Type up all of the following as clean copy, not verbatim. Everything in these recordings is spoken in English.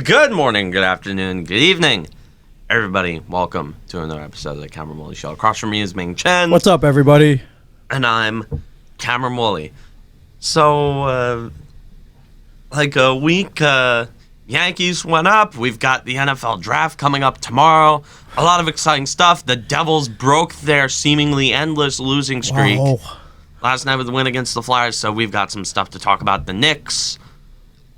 Good morning, good afternoon, good evening, everybody. Welcome to another episode of the Cameron Woolley Show. Across from me is Ming Chen. What's up, everybody? And I'm Cameron Woolley. So, like a week, Yankees went up. We've got the NFL draft coming up tomorrow. A lot of exciting stuff. The Devils broke their seemingly endless losing streak last night with the win against the Flyers, so we've got some stuff to talk about. The Knicks.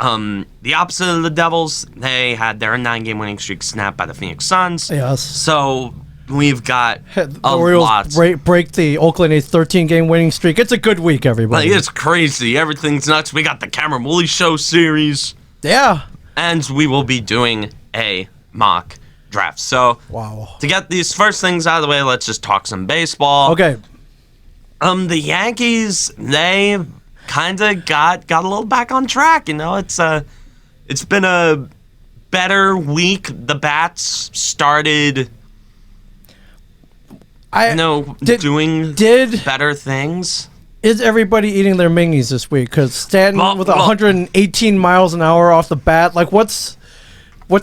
The opposite of the Devils, they had their 9-game winning streak snapped by the Phoenix Suns. Yes. So we've got the Orioles break the Oakland A's 13-game winning streak. It's a good week, everybody. Like, it's crazy. Everything's nuts. We got the Cameron Woolley Show series. Yeah. And we will be doing a mock draft. So to get these first things out of the way, let's just talk some baseball. Okay. The Yankees, they kind of got a little back on track. You know, it's been a better week. The bats started doing better things. Is everybody eating their mingies this week? Because Stanton with 118 miles an hour off the bat, like what's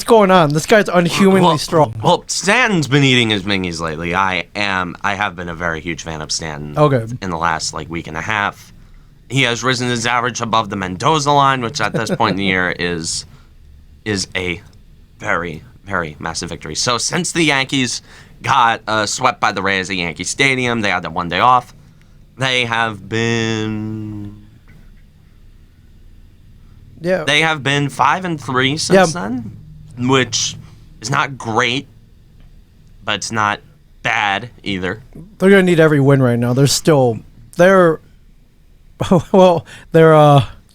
going on? This guy's unhumanly strong. Well, Stanton's been eating his mingies lately. I have been a very huge fan of Stanton. In the last week and a half. He has risen his average above the Mendoza line, which at this point in the year is a very, very massive victory. So since the Yankees got swept by the Rays at Yankee Stadium, they had that one day off. They have been 5-3 since then, which is not great, but it's not bad either. They're gonna need every win right now. They're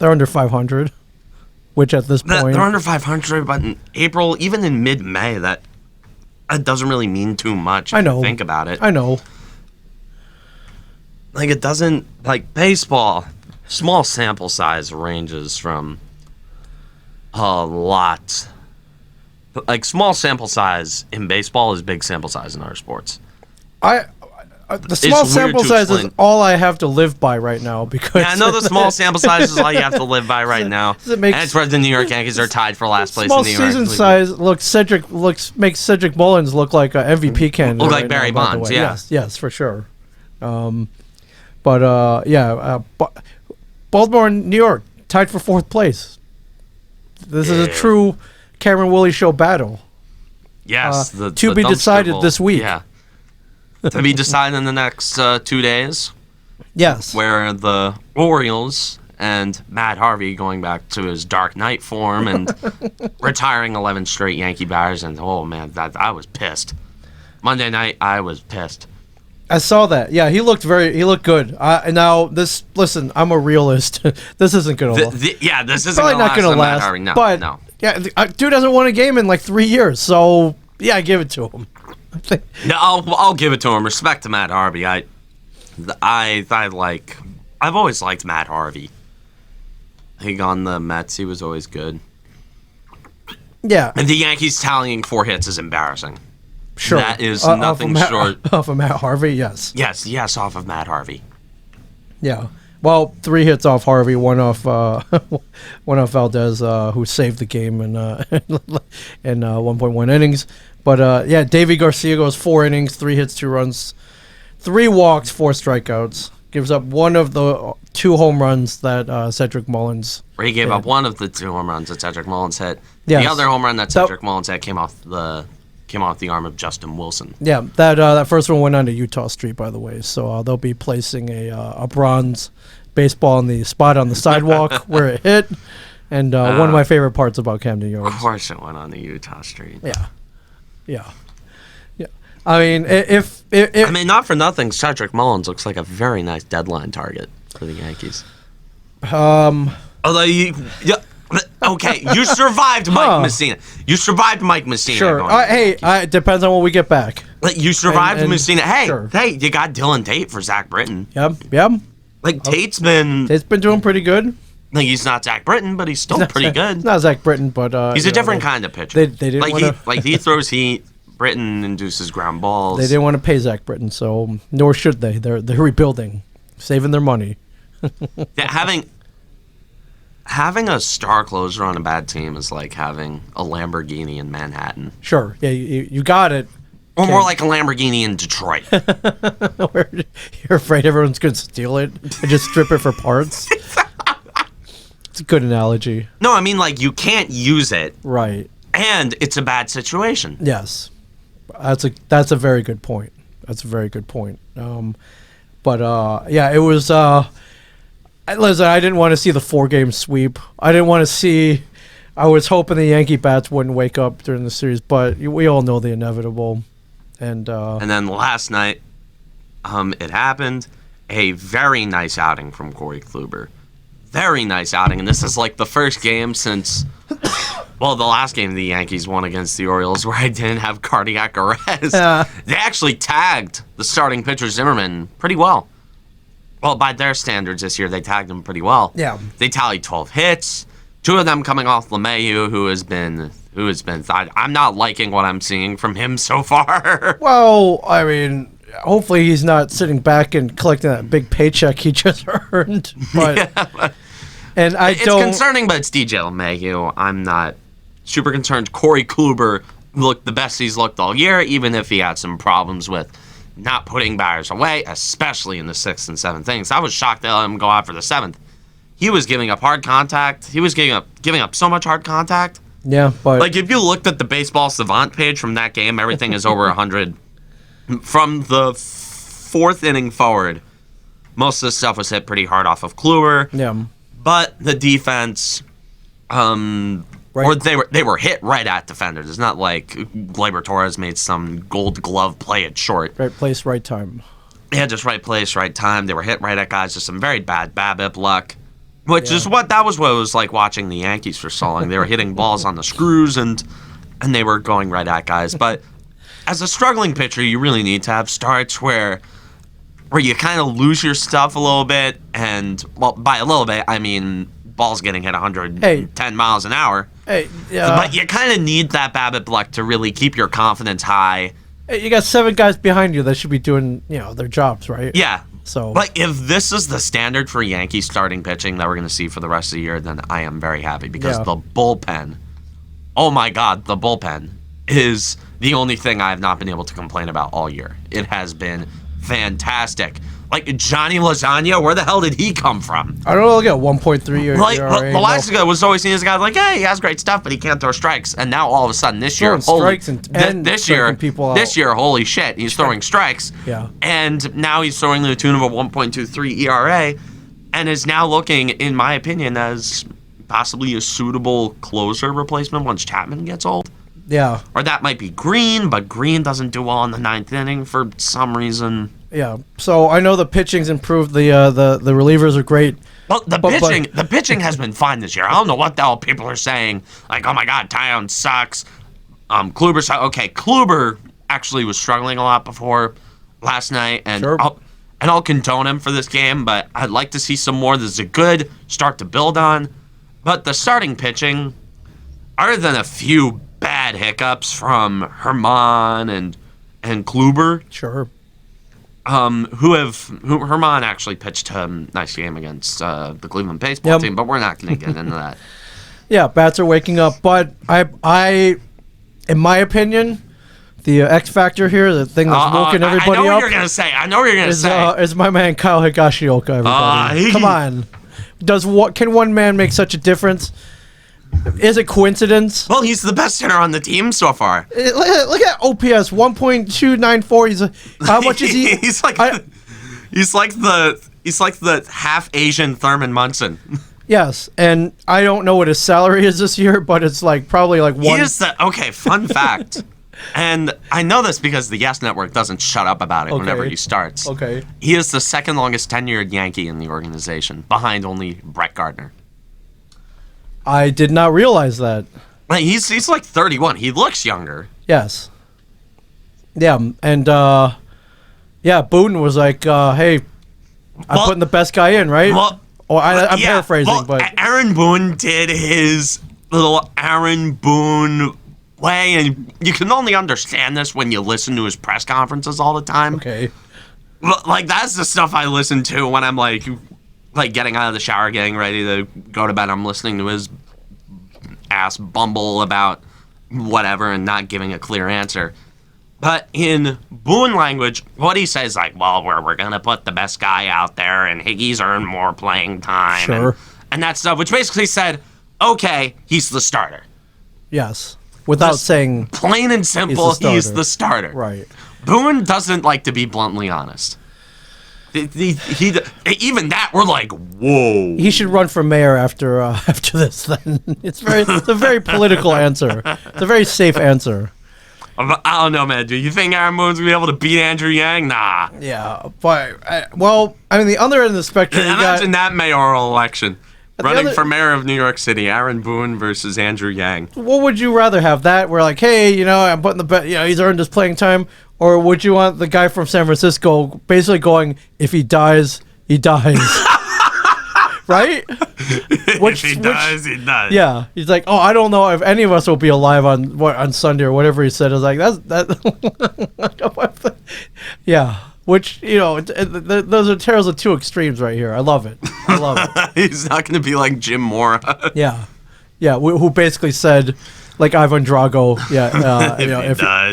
under 500, which at this point they're under 500. But in April, even in mid-May, that doesn't really mean too much. I know. If you think about it. I know. It doesn't baseball. Small sample size ranges from a lot. Small sample size in baseball is big sample size in other sports. The small sample size is all I have to live by right now because I know the small sample size is all you have to live by right now. And it's where the New York Yankees are tied for last place in the New York League. Small season size makes Cedric Mullins look like an MVP candidate. Look like Barry Bonds, yeah. Yes, for sure. Baltimore and New York tied for 4th place. This is a true Cameron Woolley Show battle. Yes, to be decided this week. Yeah. To be decided in the next 2 days. Yes. Where the Orioles and Matt Harvey going back to his Dark Knight form and retiring 11 straight Yankee batters. And, oh, man, I was pissed. Monday night, I was pissed. I saw that. Yeah, he looked good. Now, listen, I'm a realist. This isn't going to last. This isn't probably not going to last. Harvey. No, but, no. Yeah, dude hasn't won a game in 3 years. So, yeah, I give it to him. No, I'll give it to him. Respect to Matt Harvey. I've always liked Matt Harvey. I think on the Mets he was always good. Yeah. And the Yankees tallying 4 hits is embarrassing. Sure. That is nothing short. Off of Matt Harvey, yes. Yes, off of Matt Harvey. Yeah. Well, 3 hits off Harvey, one off Valdez, who saved the game in 1.1 innings. But, Davey Garcia goes 4 innings, 3 hits, 2 runs, 3 walks, 4 strikeouts. Gives up one of the 2 home runs that Cedric Mullins He gave up one of the 2 home runs that Cedric Mullins hit. Yes. The other home run that Cedric Mullins hit came off the arm of Justin Wilson. Yeah, that first one went on to Utah Street, by the way. So they'll be placing a bronze baseball on the spot on the sidewalk where it hit. And one of my favorite parts about Camden Yards. Of course it went on the Utah Street. Yeah. I mean, if not for nothing, Cedric Mullins looks like a very nice deadline target for the Yankees. Although you survived Mike Messina. You survived Mike Messina. Sure. It depends on what we get back. You survived Messina. Hey, sure. You got Dylan Tate for Zach Britton. Yep. Tate's been doing pretty good. He's not Zach Britton, but he's still pretty good. Not Zach Britton, but he's a different kind of pitcher. They didn't he throws heat. Britton induces ground balls. They didn't want to pay Zach Britton, so nor should they. They're rebuilding, saving their money. having having a star closer on a bad team is like having a Lamborghini in Manhattan. Sure. Yeah, you got it. Or more like a Lamborghini in Detroit. Where you're afraid everyone's going to steal it and just strip it for parts. It's a good analogy. No, I mean, like, you can't use it. Right. And it's a bad situation. Yes. That's a very good point. That's a very good point. But it was... listen, I didn't want to see the 4-game sweep. I didn't want to see... I was hoping the Yankee bats wouldn't wake up during the series, but we all know the inevitable. And then last night, it happened. A very nice outing from Corey Kluber. Very nice outing. And this is like the first game since, well, the last game the Yankees won against the Orioles where I didn't have cardiac arrest. They actually tagged the starting pitcher Zimmerman pretty well. Well, by their standards this year, they tagged him pretty well. Yeah. They tallied 12 hits. 2 of them coming off LeMahieu, who has been I'm not liking what I'm seeing from him so far. Well, I mean, hopefully he's not sitting back and collecting that big paycheck he just earned. But and it's concerning, but it's DJ LeMahieu. I'm not super concerned. Corey Kluber looked the best he's looked all year, even if he had some problems with not putting batters away, especially in the 6th and 7th innings. I was shocked they let him go out for the 7th. He was giving up hard contact. He was giving up so much hard contact. Yeah, but like if you looked at the Baseball Savant page from that game, everything is over 100. From the 4th inning forward, most of the stuff was hit pretty hard off of Kluber. Yeah, but the defense, or they were hit right at defenders. It's not like Gleyber Torres made some Gold Glove play at short. Right place, right time. Yeah, just right place, right time. They were hit right at guys. Just some very bad BABIP luck. Which is what it was like watching the Yankees for so long. They were hitting balls on the screws and they were going right at guys. But as a struggling pitcher, you really need to have starts where you kind of lose your stuff a little bit. And, well, by a little bit, I mean balls getting hit 110 miles an hour. Hey, but you kind of need that BABIP luck to really keep your confidence high. Hey, you got 7 guys behind you that should be doing, their jobs, right? Yeah. So, but if this is the standard for Yankees starting pitching that we're going to see for the rest of the year, then I am very happy because the bullpen, oh my God, the bullpen is the only thing I have not been able to complain about all year. It has been fantastic. Like Johnny Lasagna, where the hell did he come from? I don't know, look at 1.3 years. Like Velasquez was always seen as a guy like, hey, he has great stuff, but he can't throw strikes. And now all of a sudden this year, this year, holy shit, he's throwing strikes. Yeah. And now he's throwing to the tune of a 1.23 ERA, and is now looking, in my opinion, as possibly a suitable closer replacement once Chapman gets old. Yeah. Or that might be Green, but Green doesn't do well in the 9th inning for some reason. Yeah, so I know the pitching's improved. The relievers are great. Well, the pitching has been fine this year. I don't know what the hell people are saying. Like, oh my God, Tyone sucks. Kluber actually was struggling a lot before last night, and sure. I'll condone him for this game, but I'd like to see some more. This is a good start to build on. But the starting pitching, other than a few bad hiccups from Herman and Kluber, sure. Herman actually pitched a nice game against the Cleveland baseball team, but we're not going to get into that. Yeah, bats are waking up, but I, in my opinion, the X factor here, the thing that's woken everybody up. I know what you're going to say. Is my man Kyle Higashioka. Everybody, come on. Can one man make such a difference? Is it coincidence? Well, he's the best hitter on the team so far. Look at OPS 1.294. How much is he? He's like the half Asian Thurman Munson. Yes, and I don't know what his salary is this year, but it's probably one. He is fun fact. And I know this because the Yes Network doesn't shut up about it whenever he starts. Okay. He is the second longest tenured Yankee in the organization, behind only Brett Gardner. I did not realize that. He's like 31. He looks younger. Yes. Yeah, and Boone was like, "Hey, I'm putting the best guy in, right?" Well, I'm paraphrasing, but Aaron Boone did his little Aaron Boone way, and you can only understand this when you listen to his press conferences all the time. Okay. Like, that's the stuff I listen to when I'm like like getting out of the shower, getting ready to go to bed. I'm listening to his ass bumble about whatever and not giving a clear answer. But in Boone language, what he says, like, well, we're going to put the best guy out there, and Higgy's earned more playing time. Sure. And that stuff, which basically said, okay, he's the starter. Yes. Without Just saying... plain and simple, he's the starter. Right. Boone doesn't like to be bluntly honest. He even that, we're like, whoa. He should run for mayor after this. Then it's a very political answer. It's a very safe answer. I don't know, man. Do you think Aaron Boone's gonna be able to beat Andrew Yang? Nah. Yeah, but the other end of the spectrum. Imagine that mayoral election. Running for mayor of New York City, Aaron Boone versus Andrew Yang. What would you rather have? That where like, hey, I'm putting he's earned his playing time, or would you want the guy from San Francisco basically going, if he dies, he dies, right? If he dies, he dies. Yeah, he's like, oh, I don't know if any of us will be alive on Sunday or whatever he said. I was like, that. Yeah. Which, those are tales of two extremes right here. I love it. He's not going to be like Jim Mora. Yeah. Who basically said, like Ivan Drago,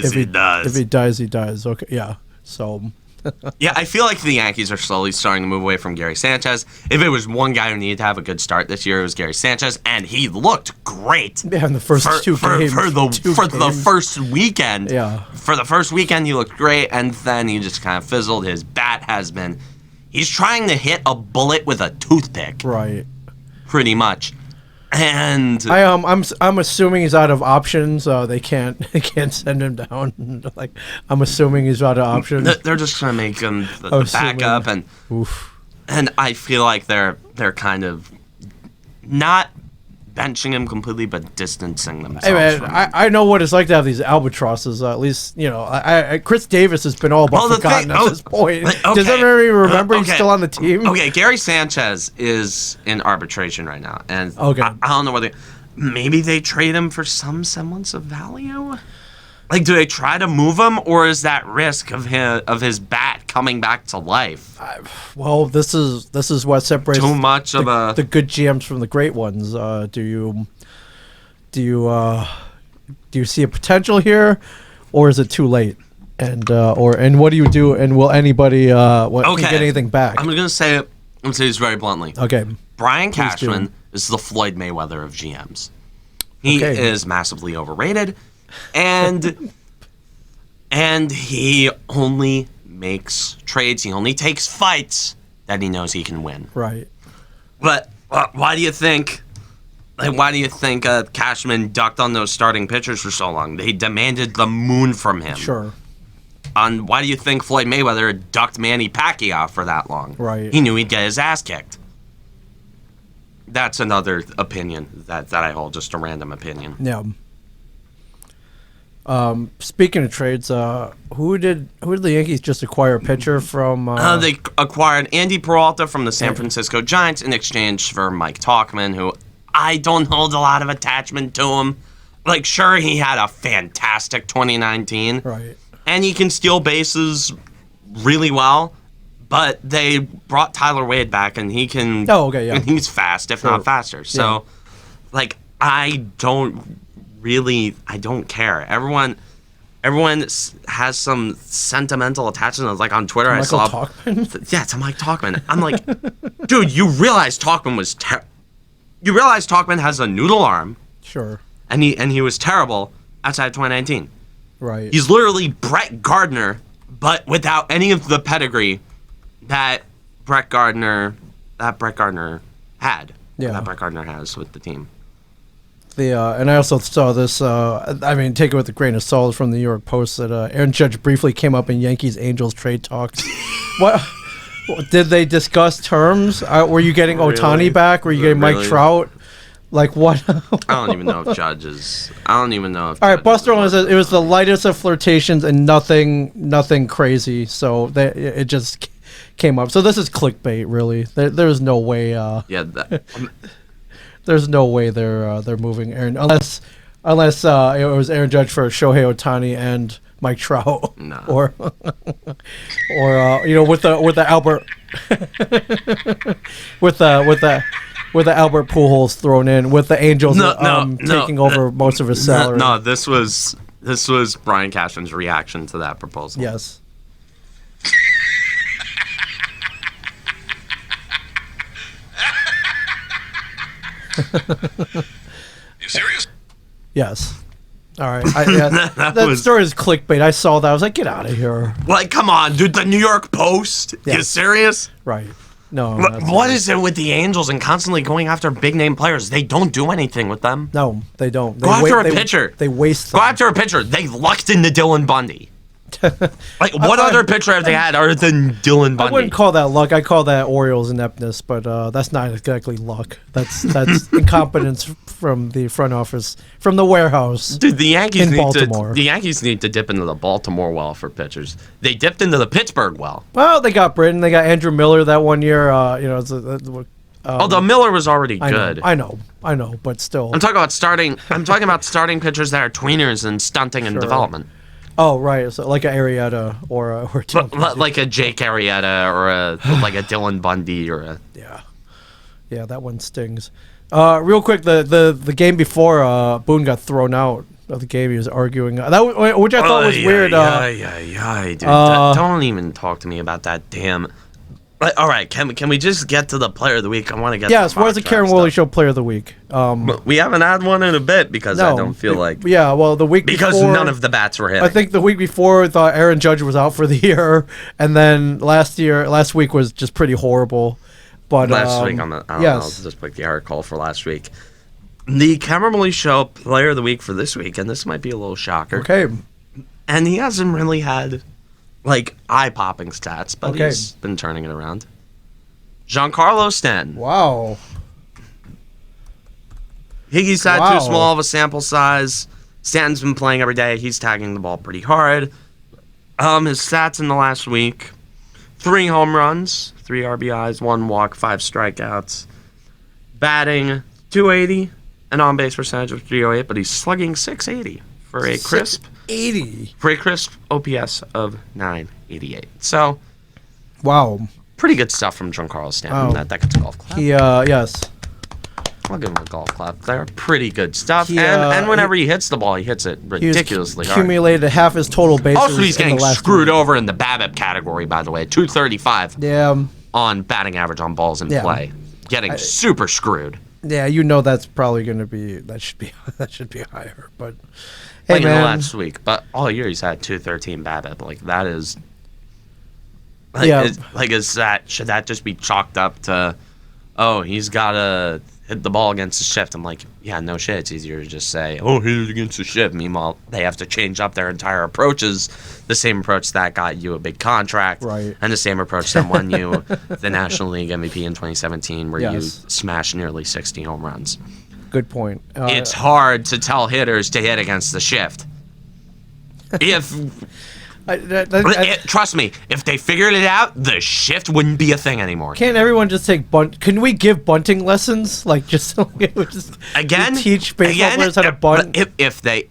if he dies, he dies. Okay, yeah. So. Yeah, I feel like the Yankees are slowly starting to move away from Gary Sanchez. If it was one guy who needed to have a good start this year, it was Gary Sanchez, and he looked great. Yeah, in the first two games. For the first weekend. Yeah. For the first weekend, he looked great, and then he just kind of fizzled. His bat has been... He's trying to hit a bullet with a toothpick. Right. Pretty much. And I'm assuming he's out of options. They can't send him down. Like I'm assuming he's out of options. They're just gonna make him the backup, and I feel like they're kind of not benching him completely, but distancing themselves. Hey man, I know what it's like to have these albatrosses. At least Chris Davis has been all but forgotten at this point. Does everybody remember he's still on the team? Okay, Gary Sanchez is in arbitration right now, and I don't know whether maybe they trade him for some semblance of value. Like, do they try to move him, or is that risk of his bat coming back to life? Well, this is what separates too much of the good GMs from the great ones. Do you see a potential here, or is it too late? And what do you do? And will anybody get anything back? I'm gonna say this very bluntly. Okay. Brian Cashman is the Floyd Mayweather of GMs. He is massively overrated. And he only makes trades. He only takes fights that he knows he can win. Right. But why do you think? Why do you think Cashman ducked on those starting pitchers for so long? They demanded the moon from him. Sure. Why do you think Floyd Mayweather ducked Manny Pacquiao for that long? Right. He knew he'd get his ass kicked. That's another opinion that I hold, just a random opinion. Yeah. Speaking of trades, who did the Yankees just acquire a pitcher from? They acquired Andy Peralta from the San Francisco Giants in exchange for Mike Tauchman, who I don't hold a lot of attachment to him. Like, sure, he had a fantastic 2019, right? And he can steal bases really well, but they brought Tyler Wade back, and he can. Oh, okay, yeah. And he's fast, if not faster. So, I don't care. Everyone has some sentimental attachment. Like on Twitter, I saw Tauchman? Yeah, to Mike Tauchman. I'm like, dude, you realize Tauchman was you realize Tauchman has a noodle arm. Sure. And he was terrible outside of 2019. Right. He's literally Brett Gardner, but without any of the pedigree that Brett Gardner had. Yeah. That Brett Gardner has with the team. And I also saw this, take it with a grain of salt from the New York Post, that Aaron Judge briefly came up in Yankees-Angels trade talks. What did they discuss terms? Were you getting Ohtani back? Were you getting Mike Trout? Like what? I don't even know if Judge is. I don't even know if. All right, Buster Olin says it was the lightest of flirtations and nothing crazy. So it just came up. So this is clickbait, really. There's no way. There's no way they're moving Aaron unless it was Aaron Judge for Shohei Ohtani and Mike Trout, No. or with the Albert with the Albert Pujols thrown in, with the Angels taking over most of his salary. No, this was Brian Cashman's reaction to that proposal. Yes. You serious? Yes. All right. That story is clickbait. I saw that. I was like, get out of here. Like, come on, dude. The New York Post? Yeah. You serious? Right. No. What is it with the Angels and constantly going after big name players? They don't do anything with them. No, they don't. Go after a pitcher. They waste Go them. after a pitcher. They lucked into Dylan Bundy. Like, what other pitcher have they had other than Dylan Bundy? I wouldn't call that luck. I call that Orioles ineptness, but that's not exactly luck. That's incompetence from the front office, from the warehouse. Dude, the Yankees in need Baltimore. the Yankees need to dip into the Baltimore well for pitchers. They dipped into the Pittsburgh well. Well, they got Britton. They got Andrew Miller that one year. Although Miller was already good. I know, but still. I'm talking about starting pitchers that are tweeners and stunting and development. Oh, right. So like an Arrieta or like a Jake Arrieta or like a Dylan Bundy or a yeah, that one stings. Real quick, the game before Boone got thrown out of the game, he was arguing which I thought was weird. Dude. Don't even talk to me about that damn. All right, can we just get to the player of the week? I want to get. Yes, where's the Cameron Woolley Show player of the week? We haven't had one in a bit because I don't feel like. Yeah, well, the week because before, none of the bats were hitting. I think the week before, I thought Aaron Judge was out for the year, and then last week was just pretty horrible. But last week, I don't know, I'll just pick the article for last week. The Cameron Woolley Show player of the week for this week, and this might be a little shocker. Okay. And he hasn't really had like eye-popping stats, but he's been turning it around. Giancarlo Stanton. Wow. Higgy's had too small of a sample size. Stanton's been playing every day. He's tagging the ball pretty hard. His stats in the last week: 3 home runs, 3 RBIs, 1 walk, 5 strikeouts. Batting .280, an on-base percentage of .308, but he's slugging .680 for a crisp OPS of .988. So, wow, pretty good stuff from Giancarlo Stanton. Wow. That gets a golf clap. Yes. I'll give him a golf clap there. Pretty good stuff. And whenever he hits the ball, he hits it ridiculously hard. Accumulated half his total bases. Also, he's getting screwed over in the BABIP category, by the way. .235 on batting average on balls in play. Getting super screwed. Yeah, that's probably going to be that should be higher. But hey, like man, in the last week, but all year he's had .213 BABIP. Like that is. Should that just be chalked up to? Oh, he's got to hit the ball against the shift. I'm like, yeah, no shit. It's easier to just say, oh, hit it against the shift. Meanwhile, they have to change up their entire approaches. The same approach that got you a big contract, right? And the same approach that won you the National League MVP in 2017, where you smashed nearly 60 home runs. Good point. It's hard to tell hitters to hit against the shift. Trust me, if they figured it out, the shift wouldn't be a thing anymore. Can't everyone just take bunt? Can we give bunting lessons? Like just again, teach baseball players how to bunt. If they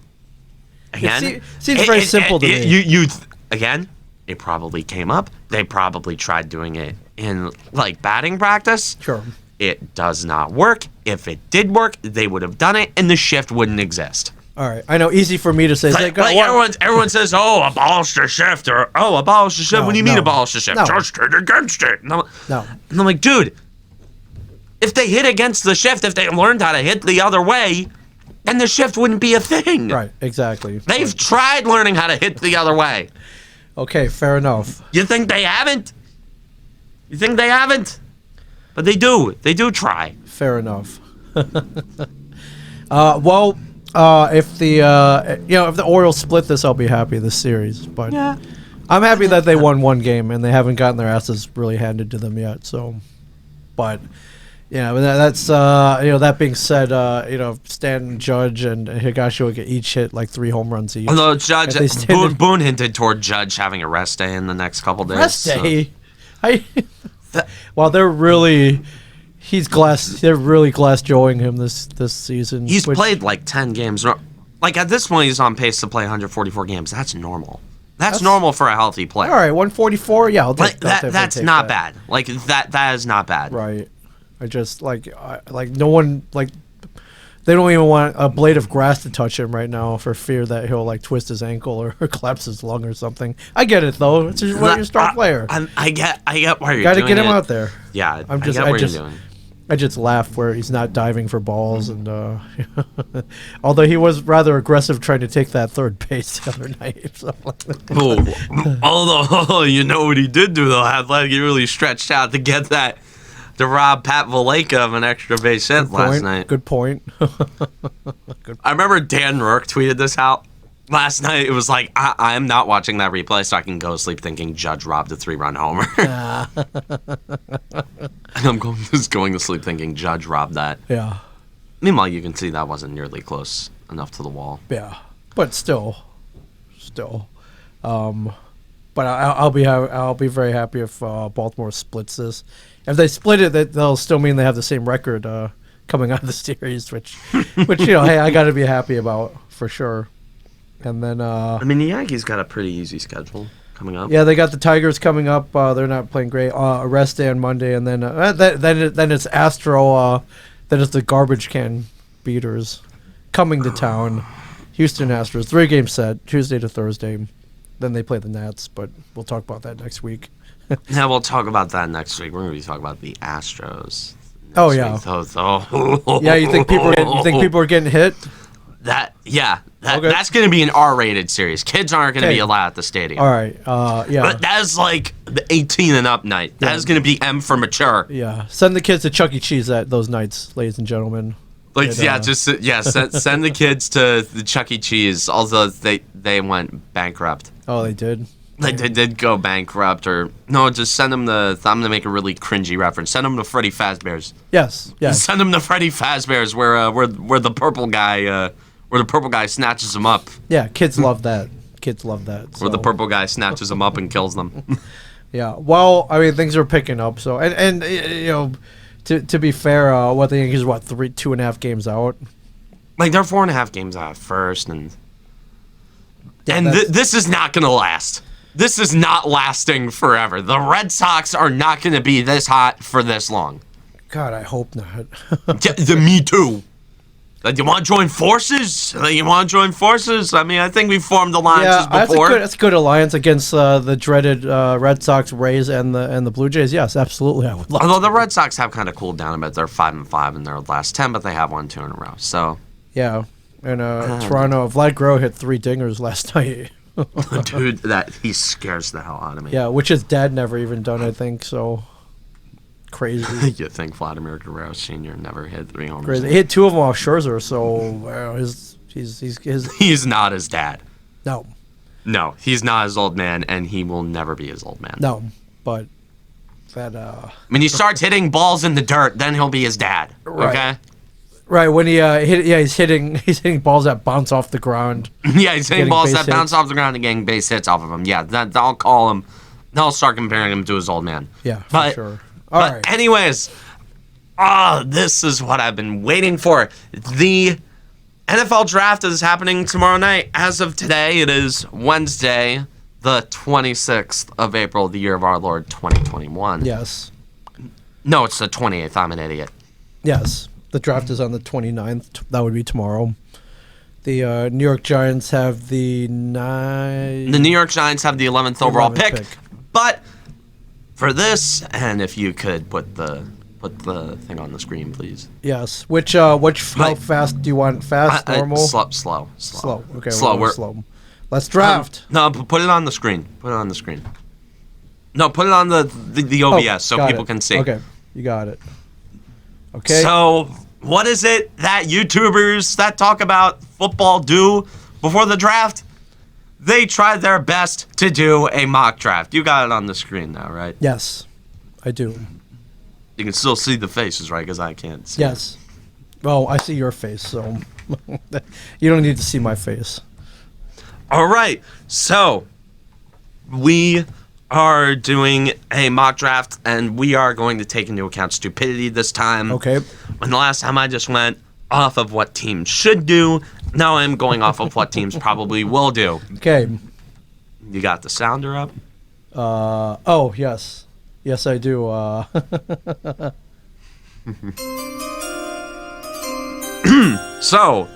again, seems very simple to me. You again, it probably came up. They probably tried doing it in like batting practice. Sure. It does not work. If it did work, they would have done it, and the shift wouldn't exist. All right, I know. Easy for me to say. Everyone says, "Oh, abolish the shift," or "Oh, abolish the shift." What do you mean abolish the shift? Just hit against it. And I'm like, dude, if they hit against the shift, if they learned how to hit the other way, then the shift wouldn't be a thing. Right, exactly. They've tried learning how to hit the other way. Okay, fair enough. You think they haven't? But they do. They do try. Fair enough. If the Orioles split this, I'll be happy this series. But I'm happy that they won one game and they haven't gotten their asses really handed to them yet. So, but that's that being said, Stanton, Judge, and Higashioka each hit like 3 home runs each. Although Boone hinted toward Judge having a rest day in the next couple days. Rest day. Well, they're really glass joeing him this season. He's played like 10 games. Like, at this point, he's on pace to play 144 games. That's normal. That's normal for a healthy player. All right, 144. Yeah, I'll take that. That's not bad. Like, that is not bad. Right. I just like no one like they don't even want a blade of grass to touch him right now for fear that he'll like twist his ankle or collapse his lung or something. I get it though. It's just your star player. I get why you're doing it. Got to get him out there. Yeah, I get what you're doing. I just laugh where he's not diving for balls, and although he was rather aggressive trying to take that third base the other night. So. Although you know what he did do though, Athletic really stretched out to get that to rob Pat Valleca of an extra base hit last night. Good point. I remember Dan Rourke tweeted this out last night. It was like, I'm not watching that replay so I can go to sleep thinking Judge robbed a 3-run homer. I'm just going to sleep thinking Judge robbed that. Yeah. Meanwhile, you can see that wasn't nearly close enough to the wall. Yeah, but still. But I'll be very happy if Baltimore splits this. If they split it, they'll still mean they have the same record coming out of the series, which hey, I got to be happy about for sure. And then I mean, the Yankees got a pretty easy schedule coming up. Yeah, they got the Tigers coming up. They're not playing great. Rest day on Monday, and then then it's Astro. Then it's the garbage can beaters coming to town. Houston Astros, 3-game set, Tuesday to Thursday. Then they play the Nats, but we'll talk about that next week. Yeah, we'll talk about that next week. We're going to be talking about the Astros. Oh yeah. Yeah, you think people are getting hit? That's going to be an R-rated series. Kids aren't going to be allowed at the stadium. All right, yeah. But that is like the 18 and up night. That is going to be M for mature. Yeah, send the kids to Chuck E. Cheese at those nights, ladies and gentlemen. Like, send the kids to the Chuck E. Cheese. Although they went bankrupt. Oh, they did. They did go bankrupt, or no? Just send them I'm gonna make a really cringy reference. Send them to Freddy Fazbear's. Yes. Send them to Freddy Fazbear's, where the purple guy snatches them up. Yeah, kids love that. Where the purple guy snatches them up and kills them. Yeah. Well, I mean, things are picking up. So, and you know, to be fair, what the Yankees 2.5 games out. Like, they're 4.5 games out first, and this is not gonna last. This is not lasting forever. The Red Sox are not going to be this hot for this long. God, I hope not. Me too. You want to join forces? I mean, I think we formed alliances before. That's a good alliance against the dreaded Red Sox, Rays, and the Blue Jays. Yes, absolutely. I would love Although the Red Sox have kind of cooled down a bit. They're 5-5 in their last 10, but they have won 2 in a row. So yeah, and Toronto, Vlad Guerrero hit 3 dingers last night. Dude, he scares the hell out of me. Yeah, which his dad never even done, I think. So crazy. You think Vladimir Guerrero Sr. never hit 3 homers? Crazy. He hit 2 of them off Scherzer. So he's not his dad. No, he's not his old man, and he will never be his old man. No, but that. When he starts hitting balls in the dirt, then he'll be his dad. Right. Okay. Right, when he he's hitting balls that bounce off the ground. Yeah, he's hitting balls that bounce off the ground and getting base hits off of him. Yeah, I'll call him. I'll start comparing him to his old man. Yeah, for sure. All right. Anyways, this is what I've been waiting for. The NFL draft is happening tomorrow night. As of today, it is Wednesday, the 26th of April, the year of our Lord, 2021. Yes. No, it's the 28th. I'm an idiot. Yes. The draft is on the 29th. That would be tomorrow. The New York Giants have the 11th overall pick. But for this, and if you could put the thing on the screen, please. Yes. How fast do you want? Fast, normal? Slow. Okay. Slow. Let's draft. No, put it on the screen. No, put it on the OBS so people can see. Okay, you got it. Okay. So, what is it that YouTubers that talk about football do before the draft? They tried their best to do a mock draft. You got it on the screen now, right? Yes, I do. You can still see the faces, right? Because I can't see. Yes. Well, I see your face, so you don't need to see my face. All right. So, we are doing a mock draft, and we are going to take into account stupidity this time. Okay. And the last time I just went off of what teams should do, Now I'm going off of what teams probably will do. Okay. You got the sounder up? Oh, yes. Yes, I do. So,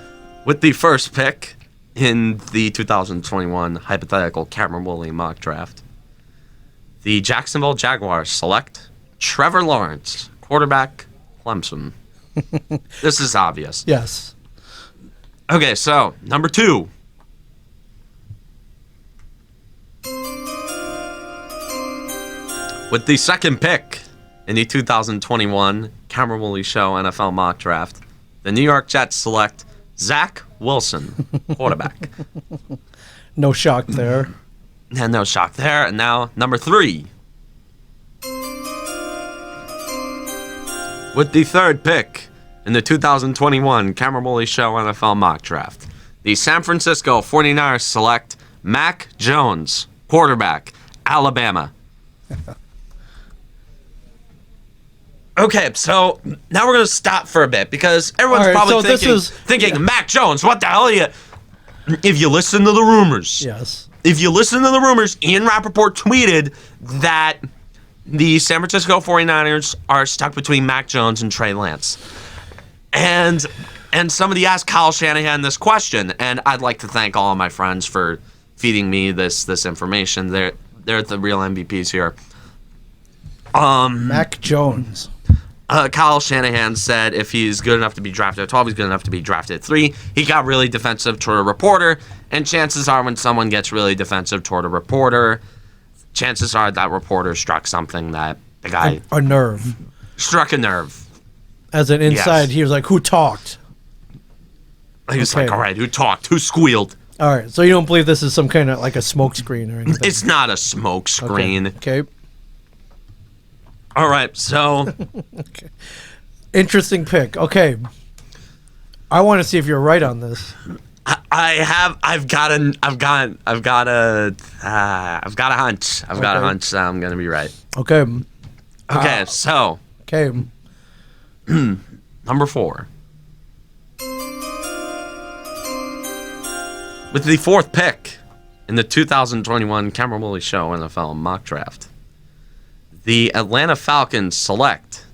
with the first pick in the 2021 hypothetical Cameron Woolley mock draft, the Jacksonville Jaguars select Trevor Lawrence, quarterback, Clemson. This is obvious. Yes. Okay, so number 2. With the second pick in the 2021 Cameron Woolley Show NFL mock draft, the New York Jets select Zach Wilson, quarterback. No shock there. And no shock there. And now number 3. With the third pick in the 2021 Cameron Woolley Show NFL mock draft, the San Francisco 49ers select Mac Jones, quarterback, Alabama. Okay, so now we're going to stop for a bit because everyone's probably thinking, Mac Jones, what the hell are you? If you listen to the rumors. Yes. If you listen to the rumors, Ian Rappaport tweeted that the San Francisco 49ers are stuck between Mac Jones and Trey Lance. And somebody asked Kyle Shanahan this question, and I'd like to thank all of my friends for feeding me this information. They're the real MVPs here. Mac Jones. Kyle Shanahan said if he's good enough to be drafted at 12, he's good enough to be drafted at 3. He got really defensive toward a reporter, and chances are when someone gets really defensive toward a reporter, chances are that reporter struck something that the guy... A nerve. Struck a nerve. As an inside, He was like, who talked? He was like, all right, who talked? Who squealed? All right, so you don't believe this is some kind of like a smoke screen or anything? It's not a smoke screen. Okay. All right, so... Okay. Interesting pick. Okay. I want to see if you're right on this. I've got a hunch. I've got a hunch that I'm gonna be right. Okay. Okay, so. Okay. Number 4. With the 4th pick in the 2021 Cameron Woolley Show NFL mock draft, the Atlanta Falcons select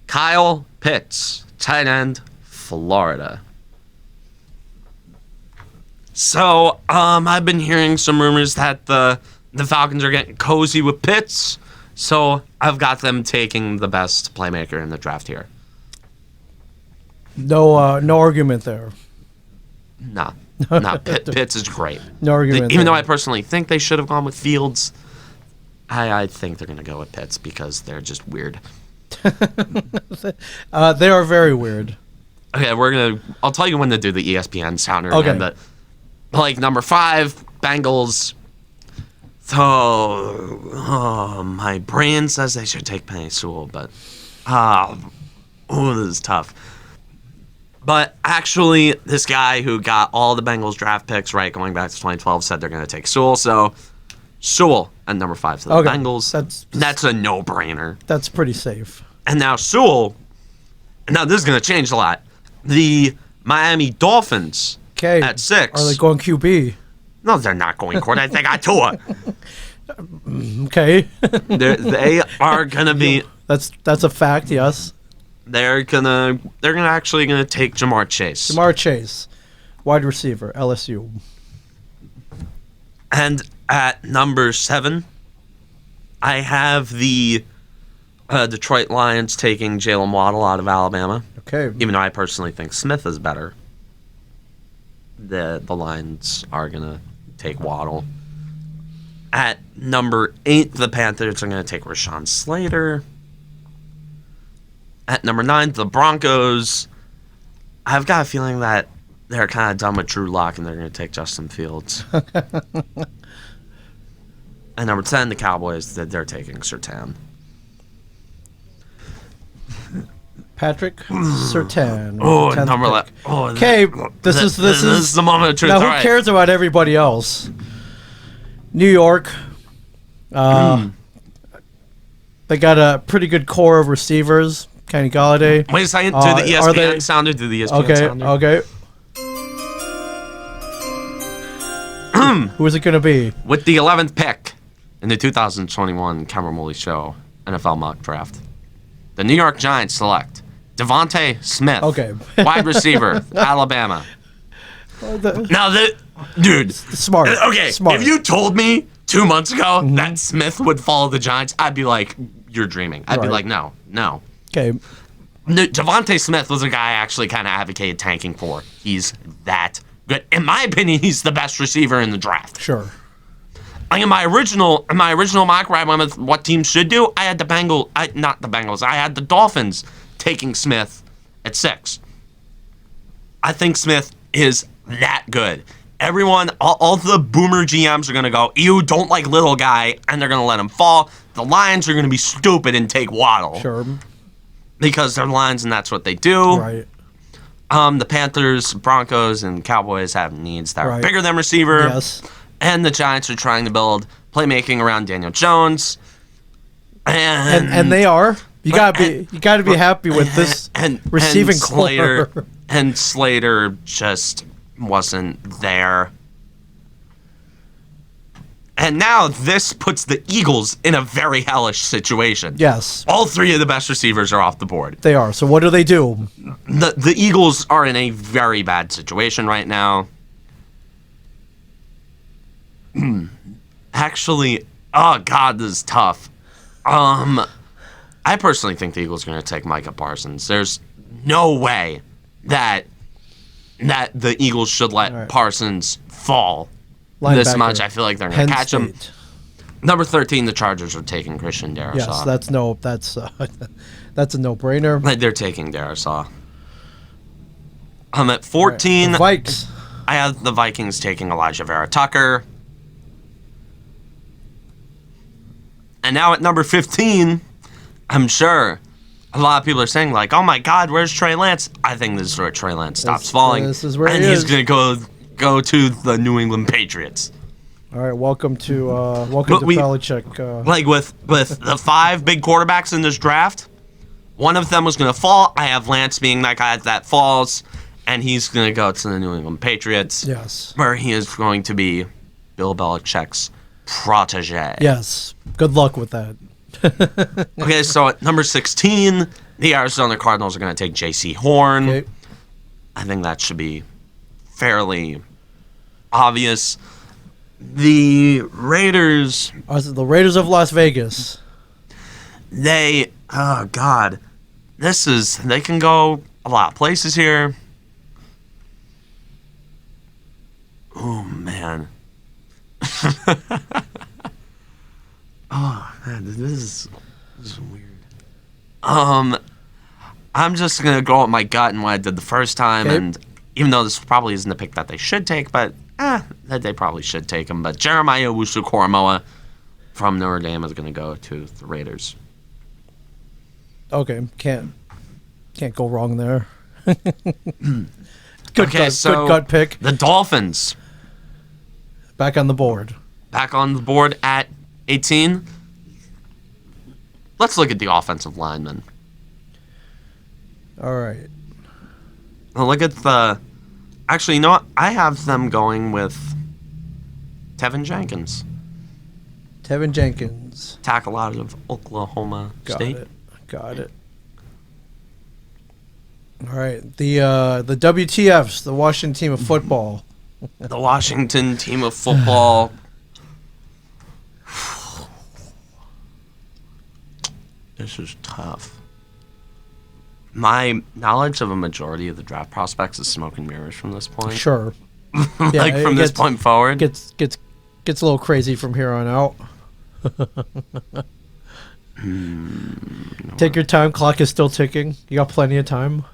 Kyle Pitts, tight end, Florida. So, I've been hearing some rumors that the Falcons are getting cozy with Pitts, so I've got them taking the best playmaker in the draft here. No argument there. No, Pitts is great. No argument. Even though I personally think they should have gone with Fields, I think they're going to go with Pitts because they're just weird. They are very weird. Okay, I'll tell you when to do the ESPN sounder. Okay. And number 5, Bengals. So, my brain says they should take Penei Sewell, but this is tough. But actually, this guy who got all the Bengals draft picks right going back to 2012 said they're going to take Sewell. So, Sewell at number 5 to the Bengals. That's a no-brainer. That's pretty safe. And now Sewell. Now this is going to change a lot. The Miami Dolphins at 6. Are they going QB? No, they're not going quarterback. They got Tua. Okay. They are going to be. That's a fact. Yes. They're actually gonna take Jamar Chase. Jamar Chase, wide receiver, LSU. And at number 7, I have the Detroit Lions taking Jalen Waddle out of Alabama. Okay. Even though I personally think Smith is better, the Lions are gonna take Waddle. At number 8, the Panthers are gonna take Rashawn Slater. At number 9, the Broncos. I've got a feeling that they're kind of done with Drew Lock and they're going to take Justin Fields. At number 10, the Cowboys, they're taking Surtain. Patrick Surtain. Oh, number 11. Okay, this is the moment of truth. Now, who cares about everybody else? New York. They got a pretty good core of receivers. Kenny Galladay. Wait a second. Do the ESPN sounder. Do the ESPN sounder. Okay. Who is it going to be? With the 11th pick in the 2021 Cameron Woolley Show NFL mock draft, the New York Giants select Devontae Smith, wide receiver, Alabama. Dude, smart. Okay, smart. If you told me 2 months ago that Smith would follow the Giants, I'd be like, you're dreaming. I'd be like, no. Okay. Devontae Smith was a guy I actually kind of advocated tanking for. He's that good. In my opinion, he's the best receiver in the draft. Sure. Like in my original mock where I went with what teams should do, I had not the Bengals. I had the Dolphins taking Smith at 6. I think Smith is that good. Everyone, all the boomer GMs are going to go, ew, don't like little guy, and they're going to let him fall. The Lions are going to be stupid and take Waddle. Sure. Because they're Lions and that's what they do. Right. The Panthers, Broncos, and Cowboys have needs that are bigger than receiver. Yes. And the Giants are trying to build playmaking around Daniel Jones. And they are. You gotta be happy with this receiving core. And Slater just wasn't there. And now this puts the Eagles in a very hellish situation. Yes. All 3 of the best receivers are off the board. They are. So what do they do? The Eagles are in a very bad situation right now. Actually, oh God, this is tough. I personally think the Eagles are going to take Micah Parsons. There's no way that the Eagles should let Parsons fall this much. I feel like they're going to catch him. Number 13, the Chargers are taking Christian Darrisaw. Yes, that's a no-brainer. They're taking Darrisaw. I'm at 14. The Vikes. I have the Vikings taking Elijah Vera Tucker. And now at number 15, I'm sure a lot of people are saying, like, oh my God, where's Trey Lance? I think this is where Trey Lance stops falling. This is where he's going to go to the New England Patriots. All right, welcome to Belichick. Like with the 5 big quarterbacks in this draft, one of them was going to fall. I have Lance being that guy that falls, and he's going to go to the New England Patriots. Yes. Where he is going to be Bill Belichick's protege. Yes. Good luck with that. Okay, so at number 16, the Arizona Cardinals are going to take J.C. Horn. Okay. I think that should be fairly obvious. The Raiders... The Raiders of Las Vegas. They... Oh, God. They can go a lot of places here. Oh, man. Oh, man, this is weird. I'm just going to go with my gut and what I did the first time, and even though this probably isn't the pick that they should take, but that they probably should take him. But Jeremiah Owusu-Koramoah from Notre Dame is going to go to the Raiders. Okay, can't go wrong there. Good gut pick. The Dolphins. Back on the board. Back on the board at 18. Let's look at the offensive linemen. All right. Well, look at the... Actually, you know what? I have them going with Tevin Jenkins. Tevin Jenkins. Tackle out of Oklahoma State. Got it. All right. The WTFs, the Washington Team of Football. The Washington Team of Football. This is tough. My knowledge of a majority of the draft prospects is smoke and mirrors from this point. Sure. Like from this point forward. Gets a little crazy from here on out. Take your time. Clock is still ticking. You got plenty of time.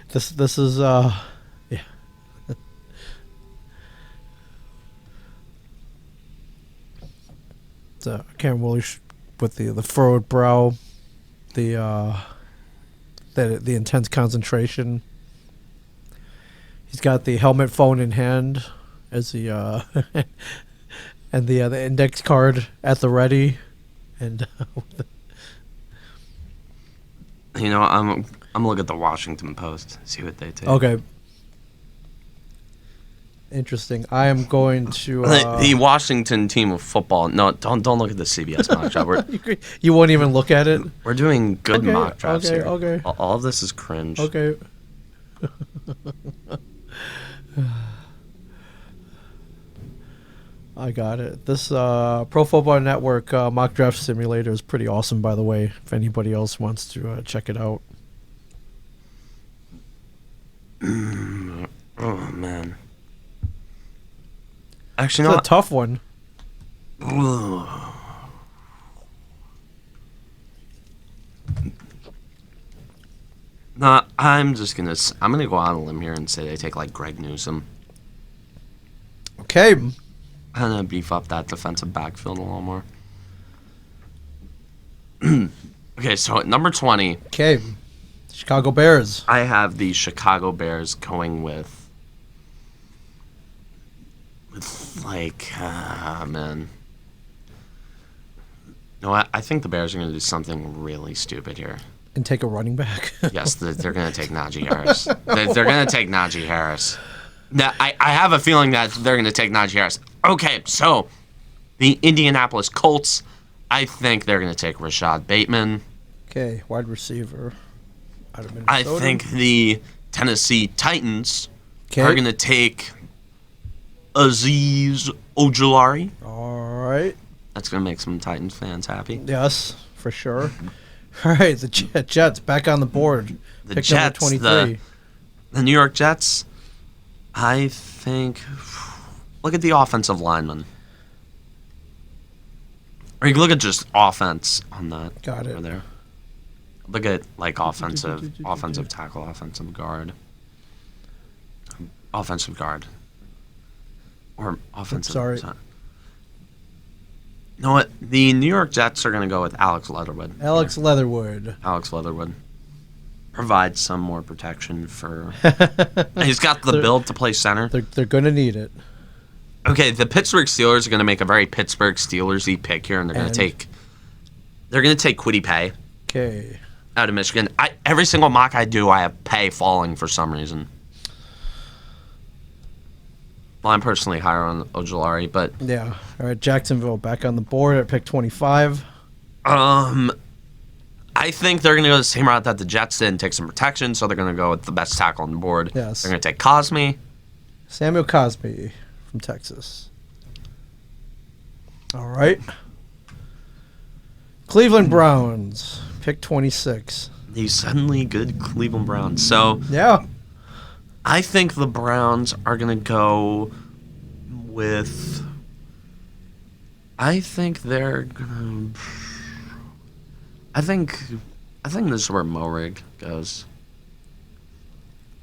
This is yeah. So Cameron Woolley with the furrowed brow, the intense concentration. He's got the helmet phone in hand as the and the index card at the ready, and you know, I'm looking at the Washington Post, see what they take. Okay. Interesting. I am going to. The Washington team of football. No, don't look at the CBS mock draft. You won't even look at it. We're doing good mock drafts here. Okay. All of this is cringe. Okay. I got it. This Pro Football Network mock draft simulator is pretty awesome, by the way. If anybody else wants to check it out. Oh man. Actually, It's no. a tough one. No, I'm gonna go out on a limb here and say they take like Greg Newsome. Okay. I'm gonna beef up that defensive backfield a little more. Okay, so at number 20, Okay. Chicago Bears. I have the Chicago Bears going with man. No, I think the Bears are gonna do something really stupid here. And take a running back. Yes, they're going to take Najee Harris. They're going to take Najee Harris. Now, I have a feeling that they're going to take Najee Harris. Okay, so the Indianapolis Colts, I think they're going to take Rashad Bateman. Okay, wide receiver. Out of I Minnesota. think the Tennessee Titans Okay. are going to take Azeez Ojulari. All right. That's going to make some Titans fans happy. Yes, for sure. All right, the Jets back on the board. The Pick Jets, number 23. the New York Jets, I think. Look at the offensive lineman. Or you can look at just offense on that. Got it. Over there. Look at like offensive tackle, offensive guard. Offensive guard. Or offensive. Sorry. You know what? The New York Jets are going to go with Alex Leatherwood. Alex Leatherwood. Alex Leatherwood. Provides some more protection for. He's got the build to play center. They're going to need it. Okay, the Pittsburgh Steelers are going to make a very Pittsburgh Steelers-y pick here, and they're going to take Kwity Paye Okay. out of Michigan. Every single mock I do, I have Paye falling for some reason. Well, I'm personally higher on Ojulari, but Yeah. All right, Jacksonville back on the board at pick 25. I think they're going to go the same route that the Jets did and take some protection, so they're going to go with the best tackle on the board. Yes. They're going to take Cosme. Samuel Cosme from Texas. All right. Cleveland Browns, pick 26. The suddenly good Cleveland Browns. So Yeah. I think the Browns are going to go with. I think they're going to. I think this is where Morig goes.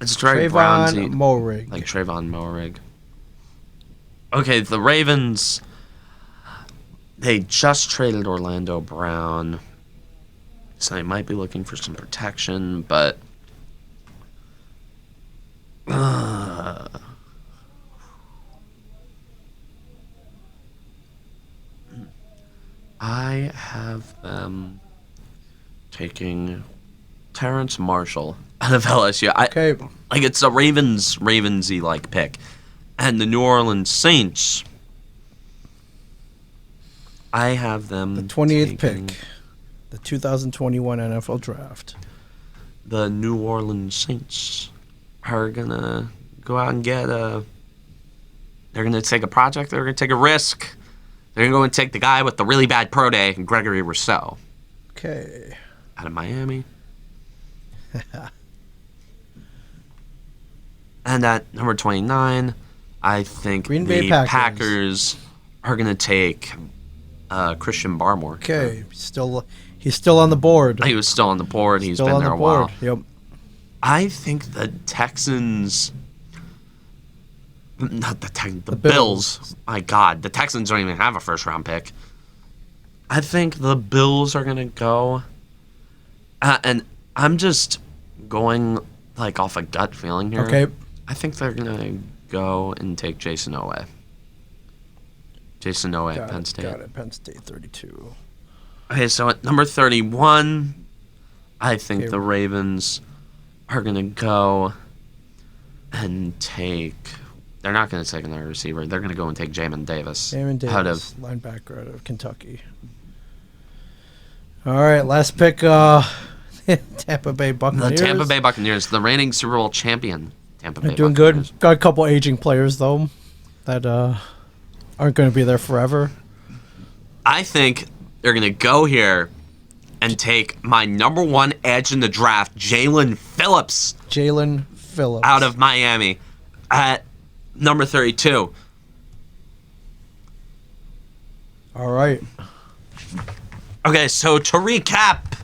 It's very Brownsy. Trayvon Moehrig. Like Trayvon Moehrig. Okay, the Ravens. They just traded Orlando Brown. So they might be looking for some protection, but. I have them taking Terrence Marshall out of LSU. Okay. Like it's a Ravensy like pick, and the New Orleans Saints. I have them The 28th taking pick. The 2021 NFL Draft. The New Orleans Saints are gonna go out and get a. They're gonna take a project. They're gonna take a risk. They're gonna go and take the guy with the really bad pro day, Gregory Rousseau, Okay. out of Miami. And at number 29, I think Green Bay the Packers. Packers are gonna take Christian Barmore. Okay. He's still on the board. He was still on the board. He's Still been on there the a while. board. Yep. I think the Texans. Not the Bills. Bills. My God, the Texans don't even have a first round pick. I think the Bills are gonna go, and I'm just going like off a gut feeling here. Okay. I think they're gonna go and take Jason Owe. Jason Owe at Penn State. Got it. Penn State 32. Okay, so at number 31, I think Okay. the Ravens are going to go and take they're not going to take another receiver. They're going to go and take Jamin Davis. Jamin Davis, out of linebacker out of Kentucky. All right, last pick, Tampa Bay Buccaneers. The Tampa Bay Buccaneers, the reigning Super Bowl champion. Tampa Bay They're doing Buccaneers. good. Got a couple aging players, though, that aren't going to be there forever. I think they're going to go here and take my number 1 edge in the draft, Jalen Phillips. Jalen Phillips. Out of Miami at number 32. All right. Okay, so to recap,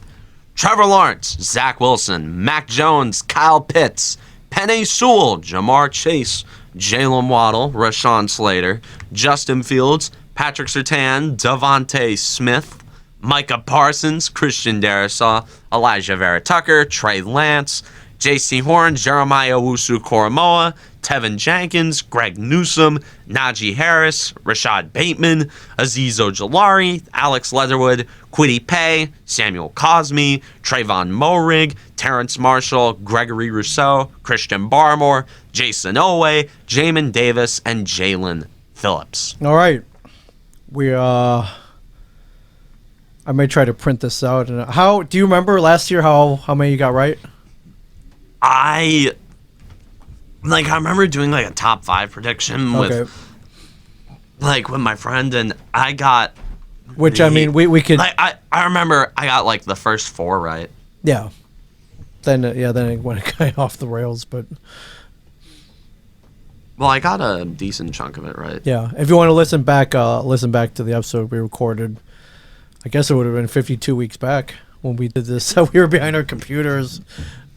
Trevor Lawrence, Zach Wilson, Mac Jones, Kyle Pitts, Penei Sewell, Jamar Chase, Jalen Waddle, Rashawn Slater, Justin Fields, Patrick Surtain, Devontae Smith, Micah Parsons, Christian Darrisaw, Elijah Vera Tucker, Trey Lance, J.C. Horn, Jeremiah Owusu-Koramoah, Tevin Jenkins, Greg Newsome, Najee Harris, Rashad Bateman, Azeez Ojulari, Alex Leatherwood, Kwity Paye, Samuel Cosme, Trayvon Moehrig, Terrence Marshall, Gregory Rousseau, Christian Barmore, Jason Owe, Jamin Davis, and Jalen Phillips. All right. I may try to print this out. And how do you remember last year how many you got right? I remember doing like a top 5 prediction with my friend, and I got which I mean we could I remember I got like the first 4 right. Yeah. Then it went kind of off the rails, but well, I got a decent chunk of it right. Yeah. If you want to listen back to the episode we recorded, I guess it would have been 52 weeks back when we did this. So we were behind our computers.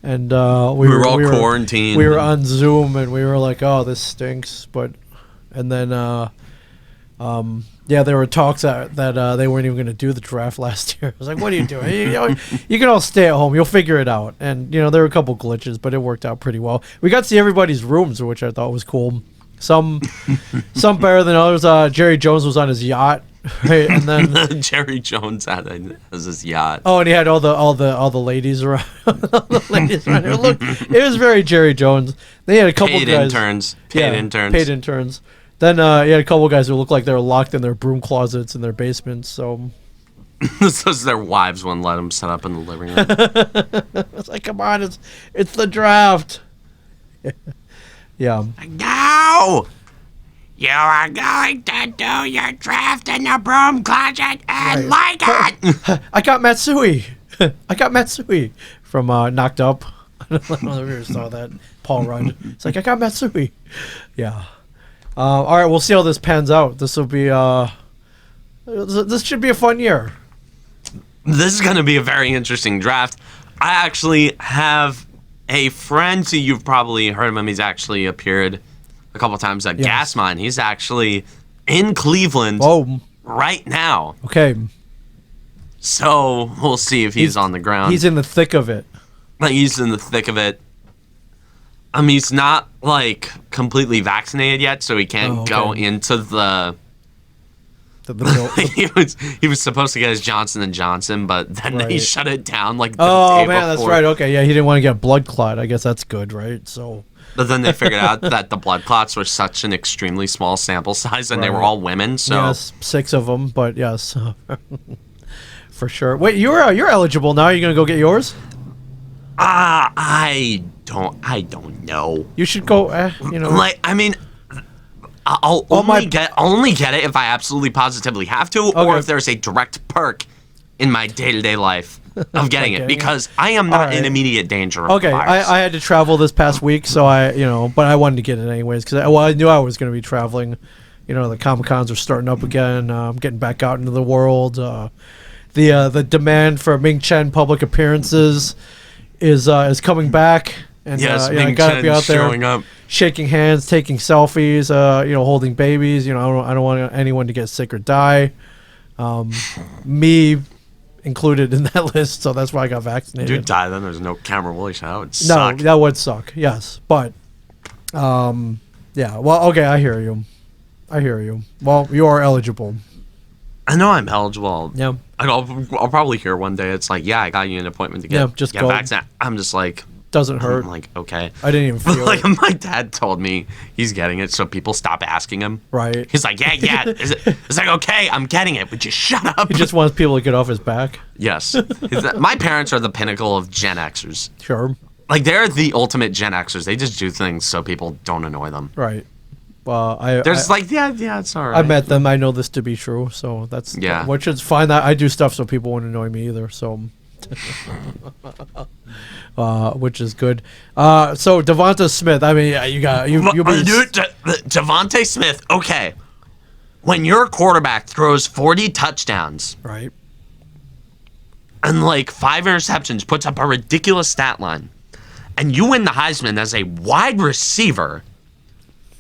And we were all quarantined. We were on Zoom, and we were like, "Oh, this stinks." And then there were talks that they weren't even going to do the draft last year. I was like, "What are you doing? You can all stay at home. You'll figure it out." And there were a couple glitches, but it worked out pretty well. We got to see everybody's rooms, which I thought was cool. Some better than others. Jerry Jones was on his yacht. Right, and then Jerry Jones has his yacht. Oh, and he had all the ladies around. All the ladies around here. Look, it was very Jerry Jones. They had a couple paid guys. Paid interns. Then he had a couple guys who looked like they were locked in their broom closets in their basements. So because their wives wouldn't let them set up in the living room. It's like, come on, it's the draft. Yeah. No. You are going to do your draft in the broom closet and like it. I got Matsui. From Knocked Up. I don't know if you ever saw that. Paul Rudd. It's like, I got Matsui. Yeah. All right, we'll see how this pans out. This will be this should be a fun year. This is going to be a very interesting draft. I actually have a friend who you've probably heard of him. He's actually appeared a couple times at Gas Mine. He's actually in Cleveland right now. Okay. So we'll see if he's on the ground. He's in the thick of it. He's in the thick of it. He's not like completely vaccinated yet, so he can't go into the he was supposed to get his Johnson & Johnson, but then he shut it down like the day before. That's right. Okay, yeah, he didn't want to get a blood clot. I guess that's good, right? So but then they figured out that the blood clots were such an extremely small sample size, and they were all women. So yes, 6 of them, but yes, for sure. Wait, you're eligible now. Are you gonna go get yours? I don't know. You should go. I'll only get it if I absolutely positively have to, or if there's a direct perk in my day-to-day life of getting it, because I am not in immediate danger of the virus. I had to travel this past week, so but I wanted to get it anyways because I knew I was going to be traveling. The Comic-Cons are starting up again. I'm getting back out into the world. The demand for Ming Chen public appearances is coming back. And Ming I gotta Chen be out there showing up, shaking hands, taking selfies, holding babies. I don't want anyone to get sick or die. Me included in that list, so that's why I got vaccinated. If you die, then there's no Cameron Woolley Show. That would suck. No, that would suck. Yes, but yeah. Well, okay, I hear you. Well, you are eligible. I know I'm eligible. Yeah. I'll probably hear one day it's like, I got you an appointment to get go. vaccinated. I'm just like, Doesn't hurt. I'm like, okay. I didn't even feel Like, it. my dad told me he's getting it, so people stop asking him. Right. He's like, yeah. It's like, okay, I'm getting it. Would you shut up? He just wants people to get off his back. Yes. My parents are the pinnacle of Gen Xers. Sure. Like, they're the ultimate Gen Xers. They just do things so people don't annoy them. Right. There's it's all right. I met them. I know this to be true. So that's which is fine. That I do stuff so people won't annoy me either. So, which is good. So Devonta Smith. I mean, you Devonta Smith. Okay, when your quarterback throws 40 touchdowns, right, and like 5 interceptions, puts up a ridiculous stat line, and you win the Heisman as a wide receiver.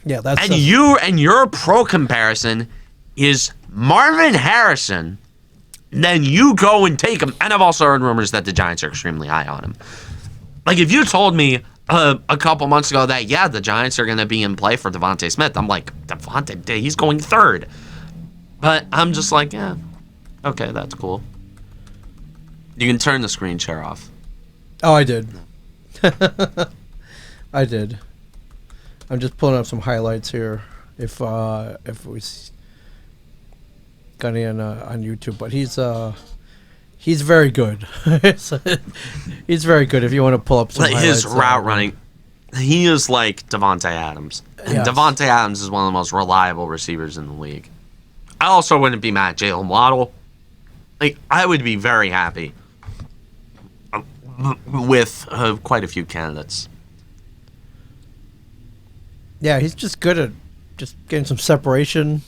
Yeah, that's and your pro comparison is Marvin Harrison. Then you go and take him. And I've also heard rumors that the Giants are extremely high on him. Like, if you told me a couple months ago that, the Giants are going to be in play for Devonta Smith, I'm like, Devonta, he's going third. But I'm just like, okay, that's cool. You can turn the screen share off. Oh, I did. I did. I'm just pulling up some highlights here. If we got any on YouTube, but he's very good. He's very good. If you want to pull up some highlights, his route running, he is like Devontae Adams, and yes. Devontae Adams is one of the most reliable receivers in the league. I also wouldn't be mad at Jalen Waddle. Like, I would be very happy with quite a few candidates. Yeah, he's just good at just getting some separation